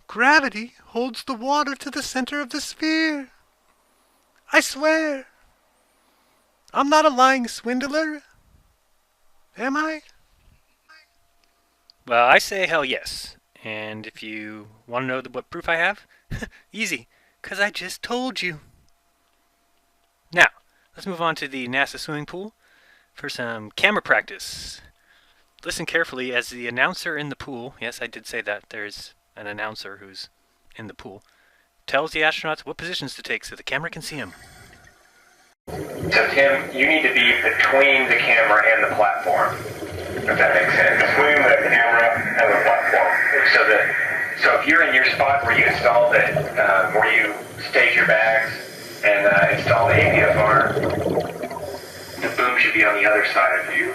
Gravity holds the water to the center of the sphere. I swear. I'm not a lying swindler. Am I? Well, I say hell yes. And if you want to know what proof I have, easy, because I just told you. Now, let's move on to the NASA swimming pool for some camera practice. Listen carefully as the announcer in the pool, yes, I did say that, there's an announcer who's in the pool, tells the astronauts what positions to take so the camera can see them. So Tim, you need to be between the camera and the platform, if that makes sense. Between the camera of the platform. So if you're in your spot where you install where you stage your bags and install the APFR, the boom should be on the other side of you.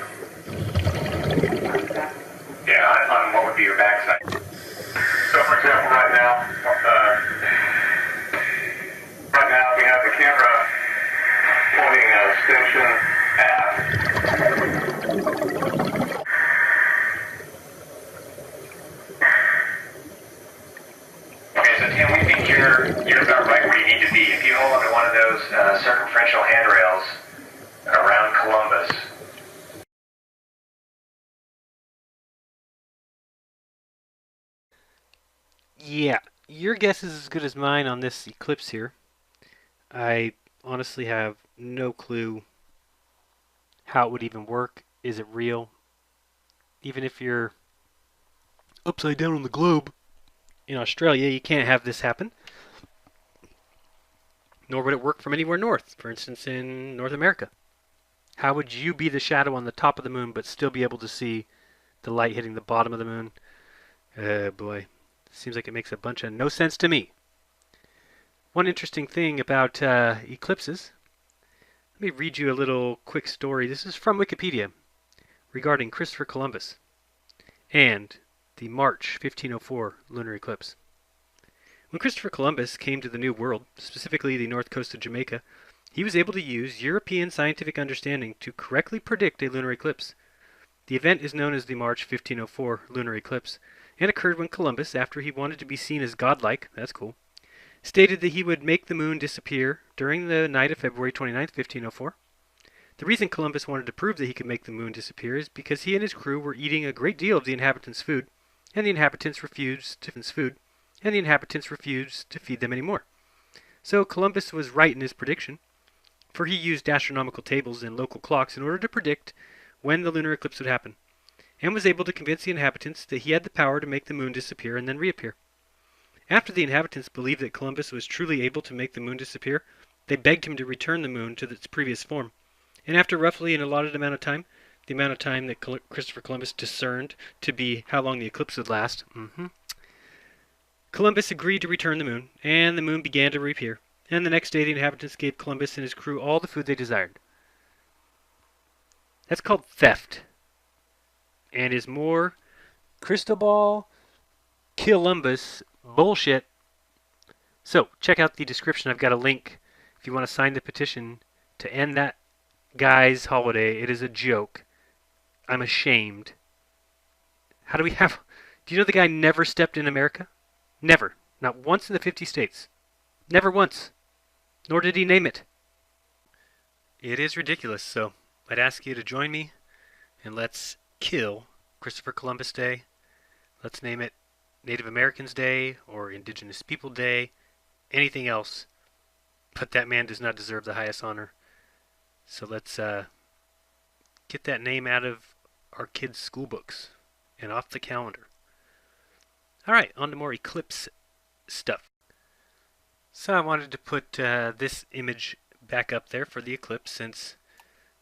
Yeah, on what would be your backside. So for example, right now we have the camera pointing station aft. Okay, so Tim, we think you're about right where you need to be. If you hold onto one of those circumferential handrails around Columbus. Yeah, your guess is as good as mine on this eclipse here. I honestly have no clue how it would even work. Is it real? Even if you're upside down on the globe in Australia, you can't have this happen. Nor would it work from anywhere north, for instance in North America. How would you be the shadow on the top of the moon but still be able to see the light hitting the bottom of the moon? Boy, seems like it makes a bunch of no sense to me. One interesting thing about eclipses, let me read you a little quick story. This is from Wikipedia regarding Christopher Columbus and the March 1504 lunar eclipse. When Christopher Columbus came to the New World, specifically the north coast of Jamaica, he was able to use European scientific understanding to correctly predict a lunar eclipse. The event is known as the March 1504 lunar eclipse and occurred when Columbus, after he wanted to be seen as godlike, that's cool, stated that he would make the moon disappear during the night of February 29, 1504. The reason Columbus wanted to prove that he could make the moon disappear is because he and his crew were eating a great deal of the inhabitants' food, and the inhabitants refused to feed them anymore. So Columbus was right in his prediction, for he used astronomical tables and local clocks in order to predict when the lunar eclipse would happen, and was able to convince the inhabitants that he had the power to make the moon disappear and then reappear. After the inhabitants believed that Columbus was truly able to make the moon disappear, they begged him to return the moon to its previous form. And after roughly an allotted amount of time, the amount of time that Christopher Columbus discerned to be how long the eclipse would last, Columbus agreed to return the moon, and the moon began to reappear. And the next day the inhabitants gave Columbus and his crew all the food they desired. That's called theft, and is more Cristobal Columbus bullshit. So, check out the description. I've got a link if you want to sign the petition to end that guy's holiday. It is a joke. I'm ashamed. How do we have... Do you know the guy never stepped in America? Never. Not once in the 50 states. Never once. Nor did he name it. It is ridiculous, so I'd ask you to join me, and let's kill Christopher Columbus Day. Let's name it Native Americans Day or Indigenous People Day, anything else. But that man does not deserve the highest honor. So let's get that name out of our kids' school books and off the calendar. Alright, on to more eclipse stuff. So I wanted to put this image back up there for the eclipse, since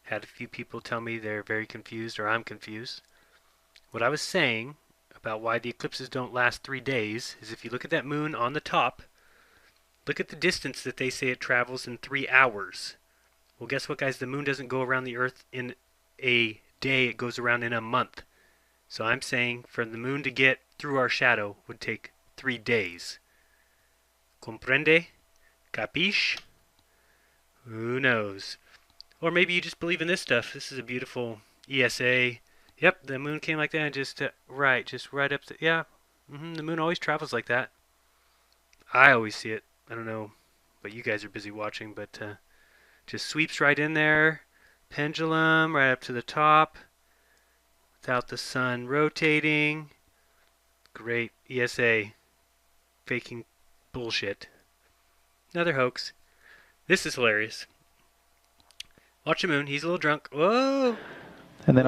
I had a few people tell me they're very confused, or I'm confused. What I was saying about why the eclipses don't last 3 days is if you look at that moon on the top, look at the distance that they say it travels in 3 hours. Well, guess what, guys? The moon doesn't go around the Earth in a day. It goes around in a month. So I'm saying for the moon to get through our shadow would take 3 days. Comprende? Capiche? Who knows? Or maybe you just believe in this stuff. This is a beautiful ESA. Yep, the moon came like that and just right up to... Yeah, the moon always travels like that. I always see it. I don't know what you guys are busy watching, but just sweeps right in there. Pendulum right up to the top. Without the sun rotating. Great. ESA. Faking bullshit. Another hoax. This is hilarious. Watch the moon. He's a little drunk. Whoa! And then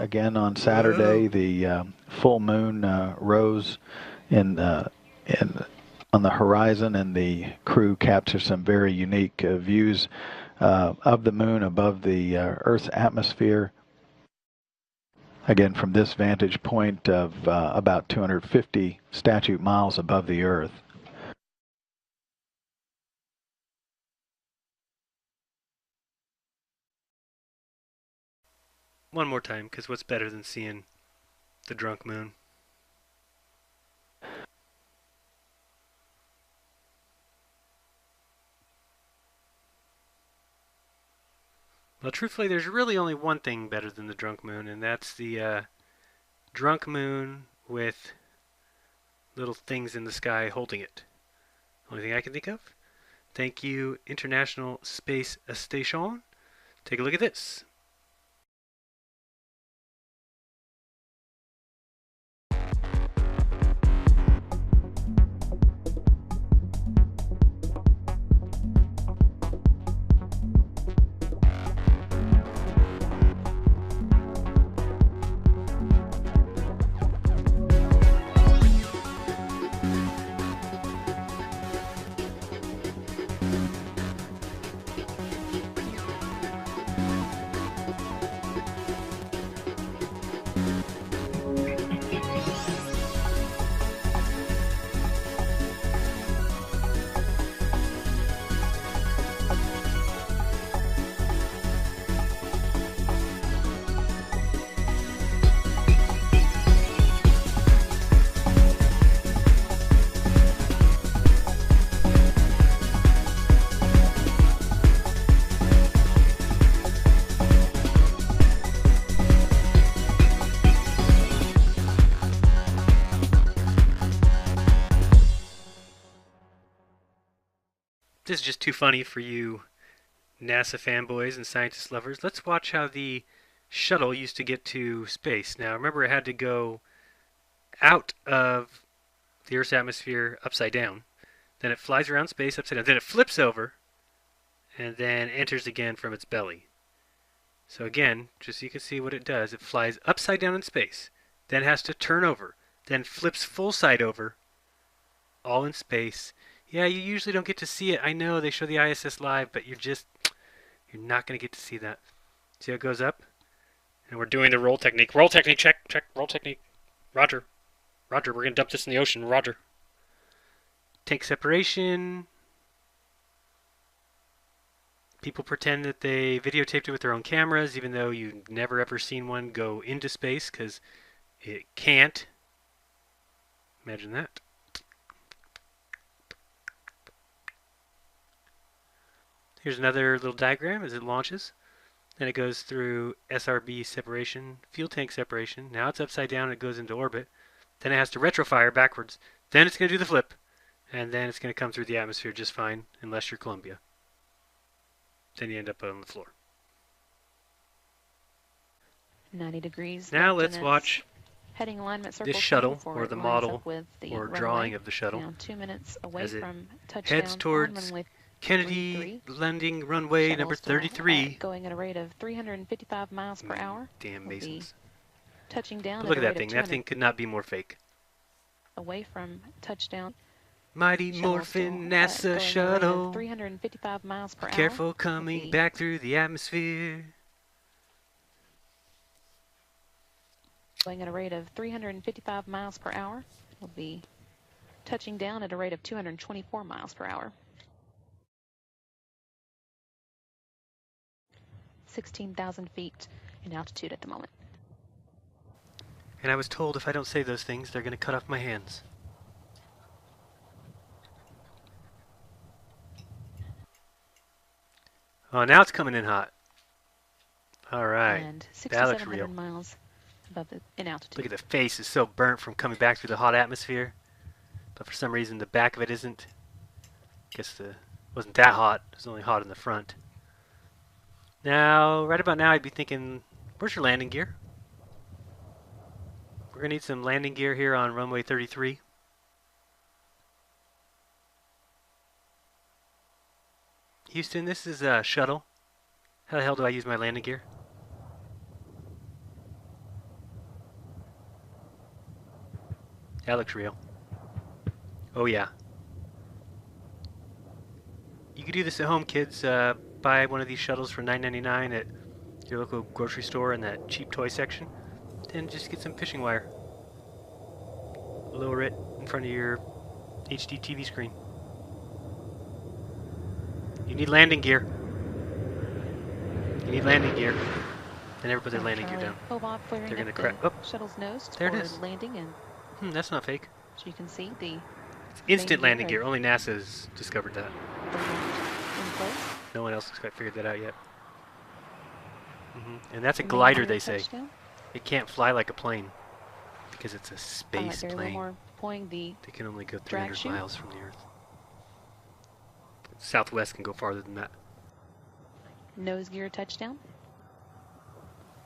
again on Saturday, the full moon rose on the horizon, and the crew captured some very unique views of the moon above the Earth's atmosphere. again, from this vantage point of about 250 statute miles above the Earth. One more time, because what's better than seeing the drunk moon? Well, truthfully, there's really only one thing better than the drunk moon, and that's the drunk moon with little things in the sky holding it. Only thing I can think of. Thank you, International Space Station. Take a look at this. This is just too funny for you NASA fanboys and scientist lovers. Let's watch how the shuttle used to get to space. Now, remember, it had to go out of the Earth's atmosphere upside down. Then it flies around space upside down. Then it flips over and then enters again from its belly. So again, just so you can see what it does, it flies upside down in space, then has to turn over, then flips full side over, all in space. Yeah, you usually don't get to see it. I know they show the ISS live, but you're not going to get to see that. See how it goes up? And we're doing the roll technique. Roll technique, check, roll technique. Roger, we're going to dump this in the ocean, roger. Tank separation. People pretend that they videotaped it with their own cameras, even though you've never ever seen one go into space, because it can't. Imagine that. Here's another little diagram as it launches. Then it goes through SRB separation, fuel tank separation. Now it's upside down and it goes into orbit. Then it has to retrofire backwards. Then it's going to do the flip. And then it's going to come through the atmosphere just fine, unless you're Columbia. Then you end up on the floor. 90 degrees. Now let's watch heading alignment this shuttle, or the model, or drawing of the shuttle, now 2 minutes away as it from touchdown heads towards Kennedy landing runway number 33. Going at a rate of 355 miles per hour. Damn Masons. Touching down. But look at that thing. That thing could not be more fake. Away from touchdown. Mighty Morphin NASA shuttle. 355 miles per hour. Careful coming back through the atmosphere. Going at a rate of 355 miles per hour. Will be touching down at a rate of 224 miles per hour. 16,000 feet in altitude at the moment. And I was told if I don't say those things, they're going to cut off my hands. Oh, now it's coming in hot. All right. And that looks real. 6,700 miles above in altitude. Look at the face. It's so burnt from coming back through the hot atmosphere. But for some reason, the back of it isn't. Guess it wasn't that hot. It was only hot in the front. Now, right about now, I'd be thinking, where's your landing gear? We're going to need some landing gear here on runway 33. Houston, this is a shuttle. How the hell do I use my landing gear? That looks real. Oh yeah. You can do this at home, kids. Buy one of these shuttles for $9.99 at your local grocery store in that cheap toy section. and just get some fishing wire. Lower it in front of your HD TV screen. You need landing gear. You need landing gear. They never put their landing gear down. They're going to crash. Oh, shuttle's nose there it is. landing, and that's not fake. so you can see the It's instant landing gear. Only NASA's discovered that. in place. No one else has quite figured that out yet. And that's a glider, they say. Touchdown. It can't fly like a plane because it's a Alright, space they're a little plane. more pulling the They can only go drag 300 chute. miles from the Earth. Southwest can go farther than that. nose gear touchdown.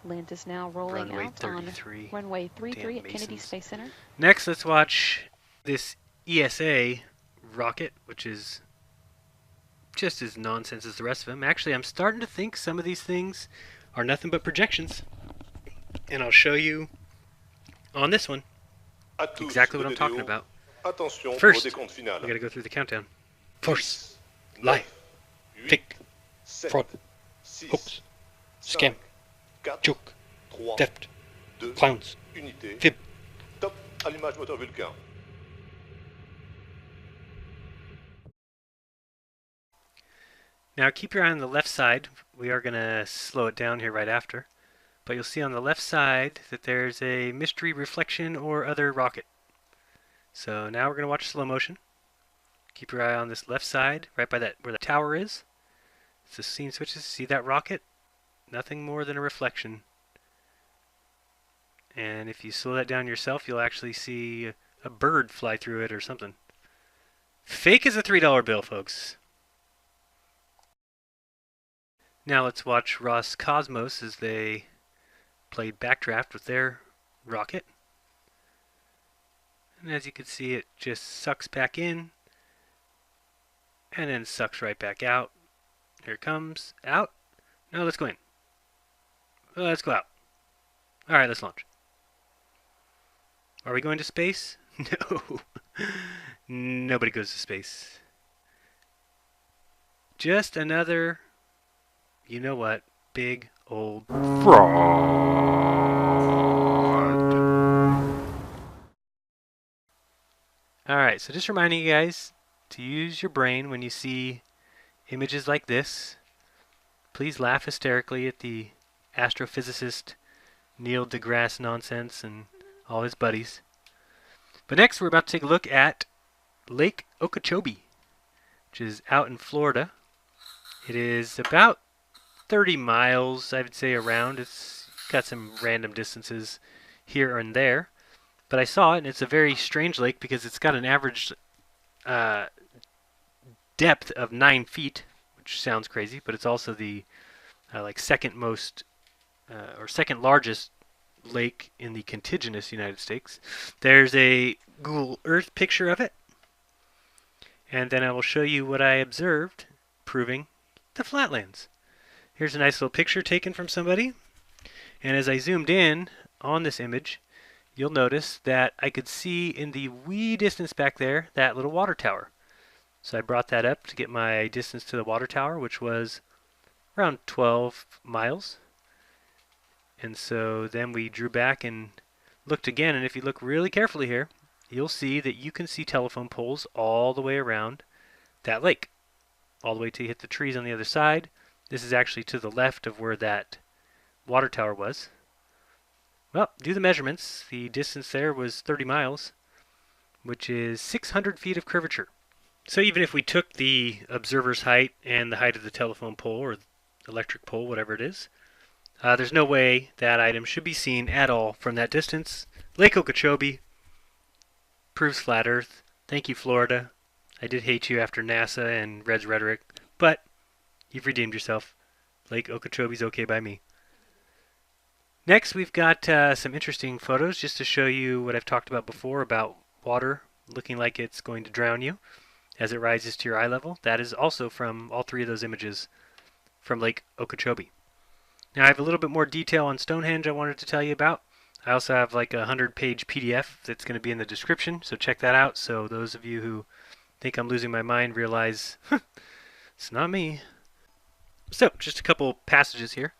Atlantis now rolling Runway out 33. on runway 33 Damn at Kennedy Masons. Space Center. Next, let's watch this ESA rocket, which is just as nonsense as the rest of them. Actually, I'm starting to think some of these things are nothing but projections. And I'll show you on this one exactly what I'm talking about. First, we gotta go through the countdown. Force, lie, fake, fraud, hoax, scam, joke, theft, clowns, fib. Top, allumage moteur Vulcain. Now keep your eye on the left side. We are going to slow it down here right after. But you'll see on the left side that there's a mystery reflection or other rocket. So now we're going to watch slow motion. Keep your eye on this left side, right by that where the tower is. As the scene switches, see that rocket? Nothing more than a reflection. And if you slow that down yourself, you'll actually see a bird fly through it or something. Fake as a $3 bill, folks. Now let's watch Roscosmos as they play backdraft with their rocket. And as you can see, it just sucks back in and then sucks right back out. Here it comes. Out. No, let's go in. Let's go out. Alright, let's launch. Are we going to space? No. Nobody goes to space. Just another, you know what, big old fraud. Alright, so just reminding you guys to use your brain when you see images like this. Please laugh hysterically at the astrophysicist Neil deGrasse nonsense and all his buddies. But next we're about to take a look at Lake Okeechobee, which is out in Florida. It is about 30 miles, I would say, around. It's got some random distances here and there. But I saw it, and it's a very strange lake because it's got an average depth of 9 feet, which sounds crazy, but it's also the second most or second largest lake in the contiguous United States. There's a Google Earth picture of it, and then I will show you what I observed proving the flatlands. Here's a nice little picture taken from somebody, and as I zoomed in on this image, you'll notice that I could see in the wee distance back there that little water tower. So I brought that up to get my distance to the water tower, which was around 12 miles. And so then we drew back and looked again, and if you look really carefully here, you'll see that you can see telephone poles all the way around that lake, all the way till you hit the trees on the other side. This is actually to the left of where that water tower was. Well, do the measurements. The distance there was 30 miles, which is 600 feet of curvature. So even if we took the observer's height and the height of the telephone pole or electric pole, whatever it is, there's no way that item should be seen at all from that distance. Lake Okeechobee proves flat Earth. Thank you, Florida. I did hate you after NASA and Red's rhetoric, but you've redeemed yourself. Lake Okeechobee's okay by me. Next, we've got some interesting photos just to show you what I've talked about before about water looking like it's going to drown you as it rises to your eye level. That is also from all three of those images from Lake Okeechobee. Now I have a little bit more detail on Stonehenge I wanted to tell you about. I also have like a 100-page PDF that's going to be in the description, so check that out. So those of you who think I'm losing my mind realize it's not me. So just a couple passages here.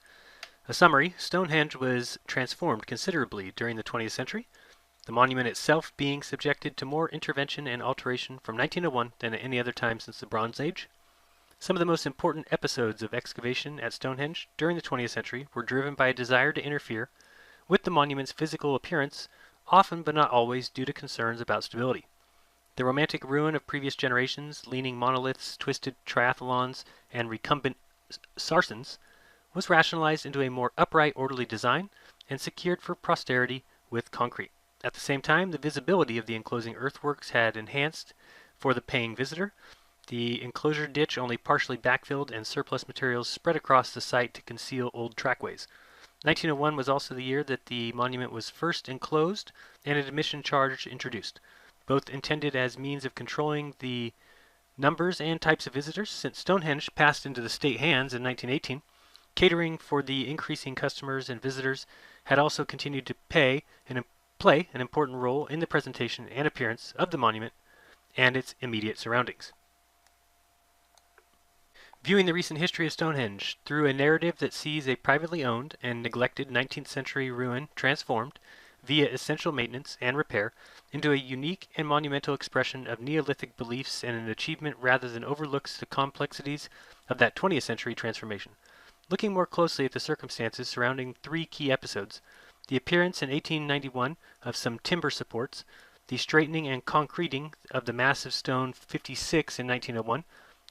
A summary: Stonehenge was transformed considerably during the 20th century, the monument itself being subjected to more intervention and alteration from 1901 than at any other time since the Bronze Age. Some of the most important episodes of excavation at Stonehenge during the 20th century were driven by a desire to interfere with the monument's physical appearance, often but not always due to concerns about stability. The romantic ruin of previous generations, leaning monoliths, twisted triathlons, and recumbent sarcens, was rationalized into a more upright, orderly design and secured for posterity with concrete. At the same time, the visibility of the enclosing earthworks had enhanced for the paying visitor. The enclosure ditch only partially backfilled and surplus materials spread across the site to conceal old trackways. 1901 was also the year that the monument was first enclosed and an admission charge introduced, both intended as means of controlling the numbers and types of visitors. Since Stonehenge passed into the state hands in 1918, catering for the increasing customers and visitors had also continued to play an important role in the presentation and appearance of the monument and its immediate surroundings. Viewing the recent history of Stonehenge through a narrative that sees a privately owned and neglected 19th century ruin transformed, via essential maintenance and repair, into a unique and monumental expression of Neolithic beliefs and an achievement rather than overlooks the complexities of that 20th century transformation. Looking more closely at the circumstances surrounding three key episodes: the appearance in 1891 of some timber supports, the straightening and concreting of the massive stone 56 in 1901,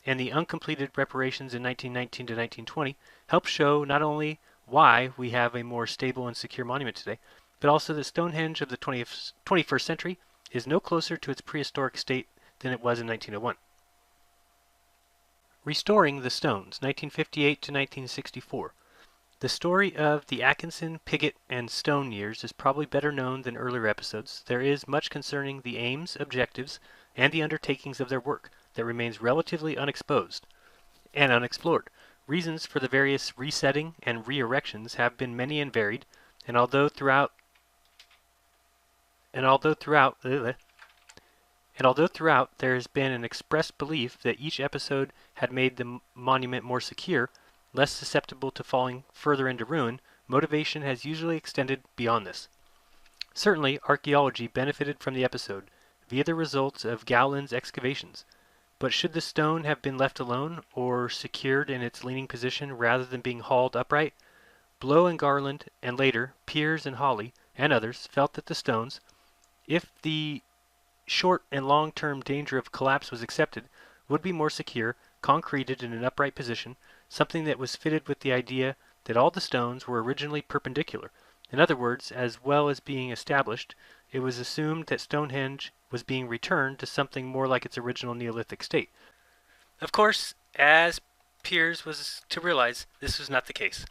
and the uncompleted reparations in 1919 to 1920, help show not only why we have a more stable and secure monument today, but also that Stonehenge of the 21st century is no closer to its prehistoric state than it was in 1901. Restoring the Stones, 1958 to 1964. The story of the Atkinson, Piggott, and Stone years is probably better known than earlier episodes. There is much concerning the aims, objectives, and the undertakings of their work that remains relatively unexposed and unexplored. Reasons for the various resetting and re-erections have been many and varied, and although throughout there has been an expressed belief that each episode had made the monument more secure, less susceptible to falling further into ruin, motivation has usually extended beyond this. Certainly, archaeology benefited from the episode via the results of Gowland's excavations, but should the stone have been left alone or secured in its leaning position rather than being hauled upright? Blow and Garland, and later Piers and Hawley and others, felt that the stones, if the short and long-term danger of collapse was accepted, would be more secure, concreted in an upright position, something that was fitted with the idea that all the stones were originally perpendicular. In other words, as well as being established, it was assumed that Stonehenge was being returned to something more like its original Neolithic state. Of course, as Piers was to realize, this was not the case.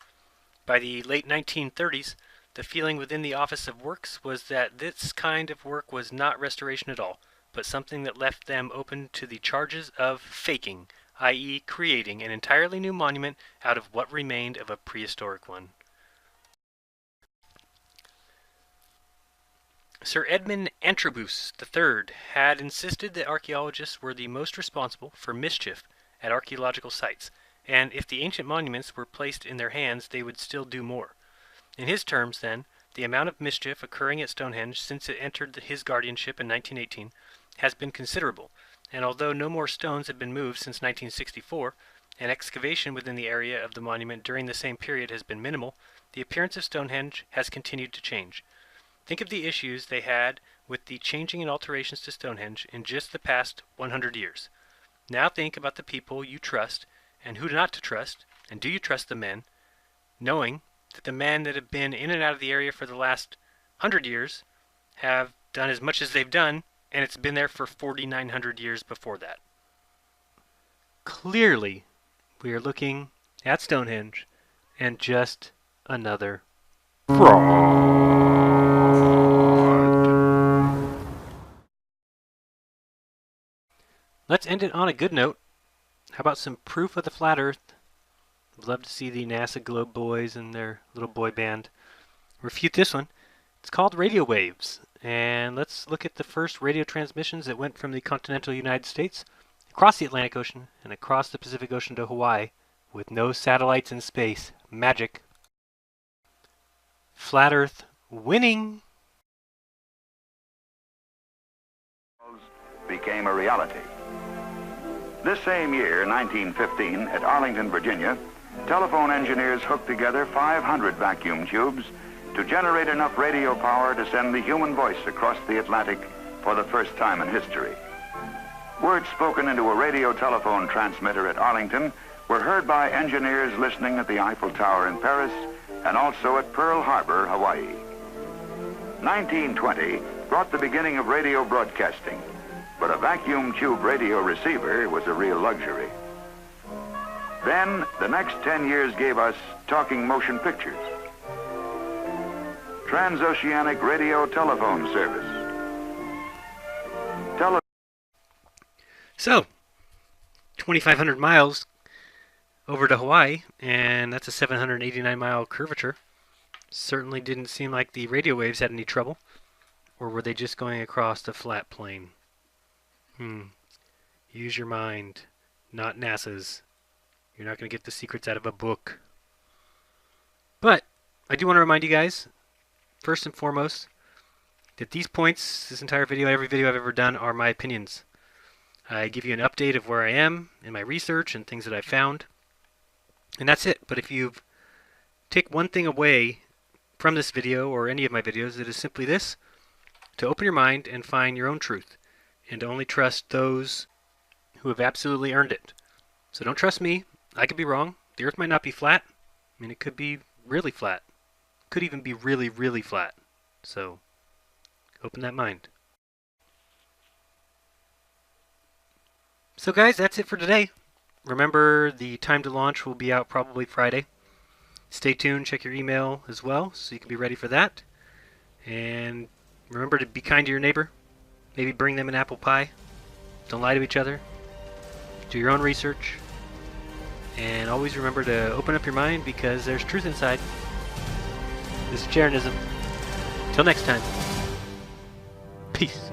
By the late 1930s, the feeling within the Office of Works was that this kind of work was not restoration at all, but something that left them open to the charges of faking, i.e. creating an entirely new monument out of what remained of a prehistoric one. Sir Edmund Antrobus III had insisted that archaeologists were the most responsible for mischief at archaeological sites, and if the ancient monuments were placed in their hands, they would still do more. In his terms, then, the amount of mischief occurring at Stonehenge since it entered his guardianship in 1918 has been considerable, and although no more stones have been moved since 1964, and excavation within the area of the monument during the same period has been minimal, the appearance of Stonehenge has continued to change. Think of the issues they had with the changing and alterations to Stonehenge in just the past 100 years. Now think about the people you trust and who not to trust, and do you trust the men, knowing that the men that have been in and out of the area for the last 100 years have done as much as they've done, and it's been there for 4,900 years before that. Clearly, we are looking at Stonehenge and just another fraud. Let's end it on a good note. How about some proof of the flat Earth? I'd love to see the NASA Globe Boys and their little boy band refute this one. It's called radio waves. And let's look at the first radio transmissions that went from the continental United States across the Atlantic Ocean and across the Pacific Ocean to Hawaii with no satellites in space. Magic. Flat Earth winning. Became a reality. This same year, 1915, at Arlington, Virginia, telephone engineers hooked together 500 vacuum tubes to generate enough radio power to send the human voice across the Atlantic for the first time in history. Words spoken into a radio telephone transmitter at Arlington were heard by engineers listening at the Eiffel Tower in Paris and also at Pearl Harbor, Hawaii. 1920 brought the beginning of radio broadcasting, but a vacuum tube radio receiver was a real luxury. Then, the next 10 years gave us talking motion pictures, transoceanic radio telephone service. So, 2,500 miles over to Hawaii, and that's a 789-mile curvature. Certainly didn't seem like the radio waves had any trouble, or were they just going across a flat plane? Use your mind, not NASA's. You're not going to get the secrets out of a book. But I do want to remind you guys, first and foremost, that these points, this entire video, every video I've ever done, are my opinions. I give you an update of where I am in my research and things that I've found. And that's it. But if you take one thing away from this video or any of my videos, it is simply this: to open your mind and find your own truth, and to only trust those who have absolutely earned it. So don't trust me. I could be wrong. The Earth might not be flat. I mean, it could be really flat. Could even be really, really flat. So open that mind. So guys, that's it for today. Remember, the time to launch will be out probably Friday. Stay tuned, check your email as well, so you can be ready for that. And remember to be kind to your neighbor. Maybe bring them an apple pie. Don't lie to each other. Do your own research. And always remember to open up your mind, because there's truth inside. This is jeranism. Till next time. Peace.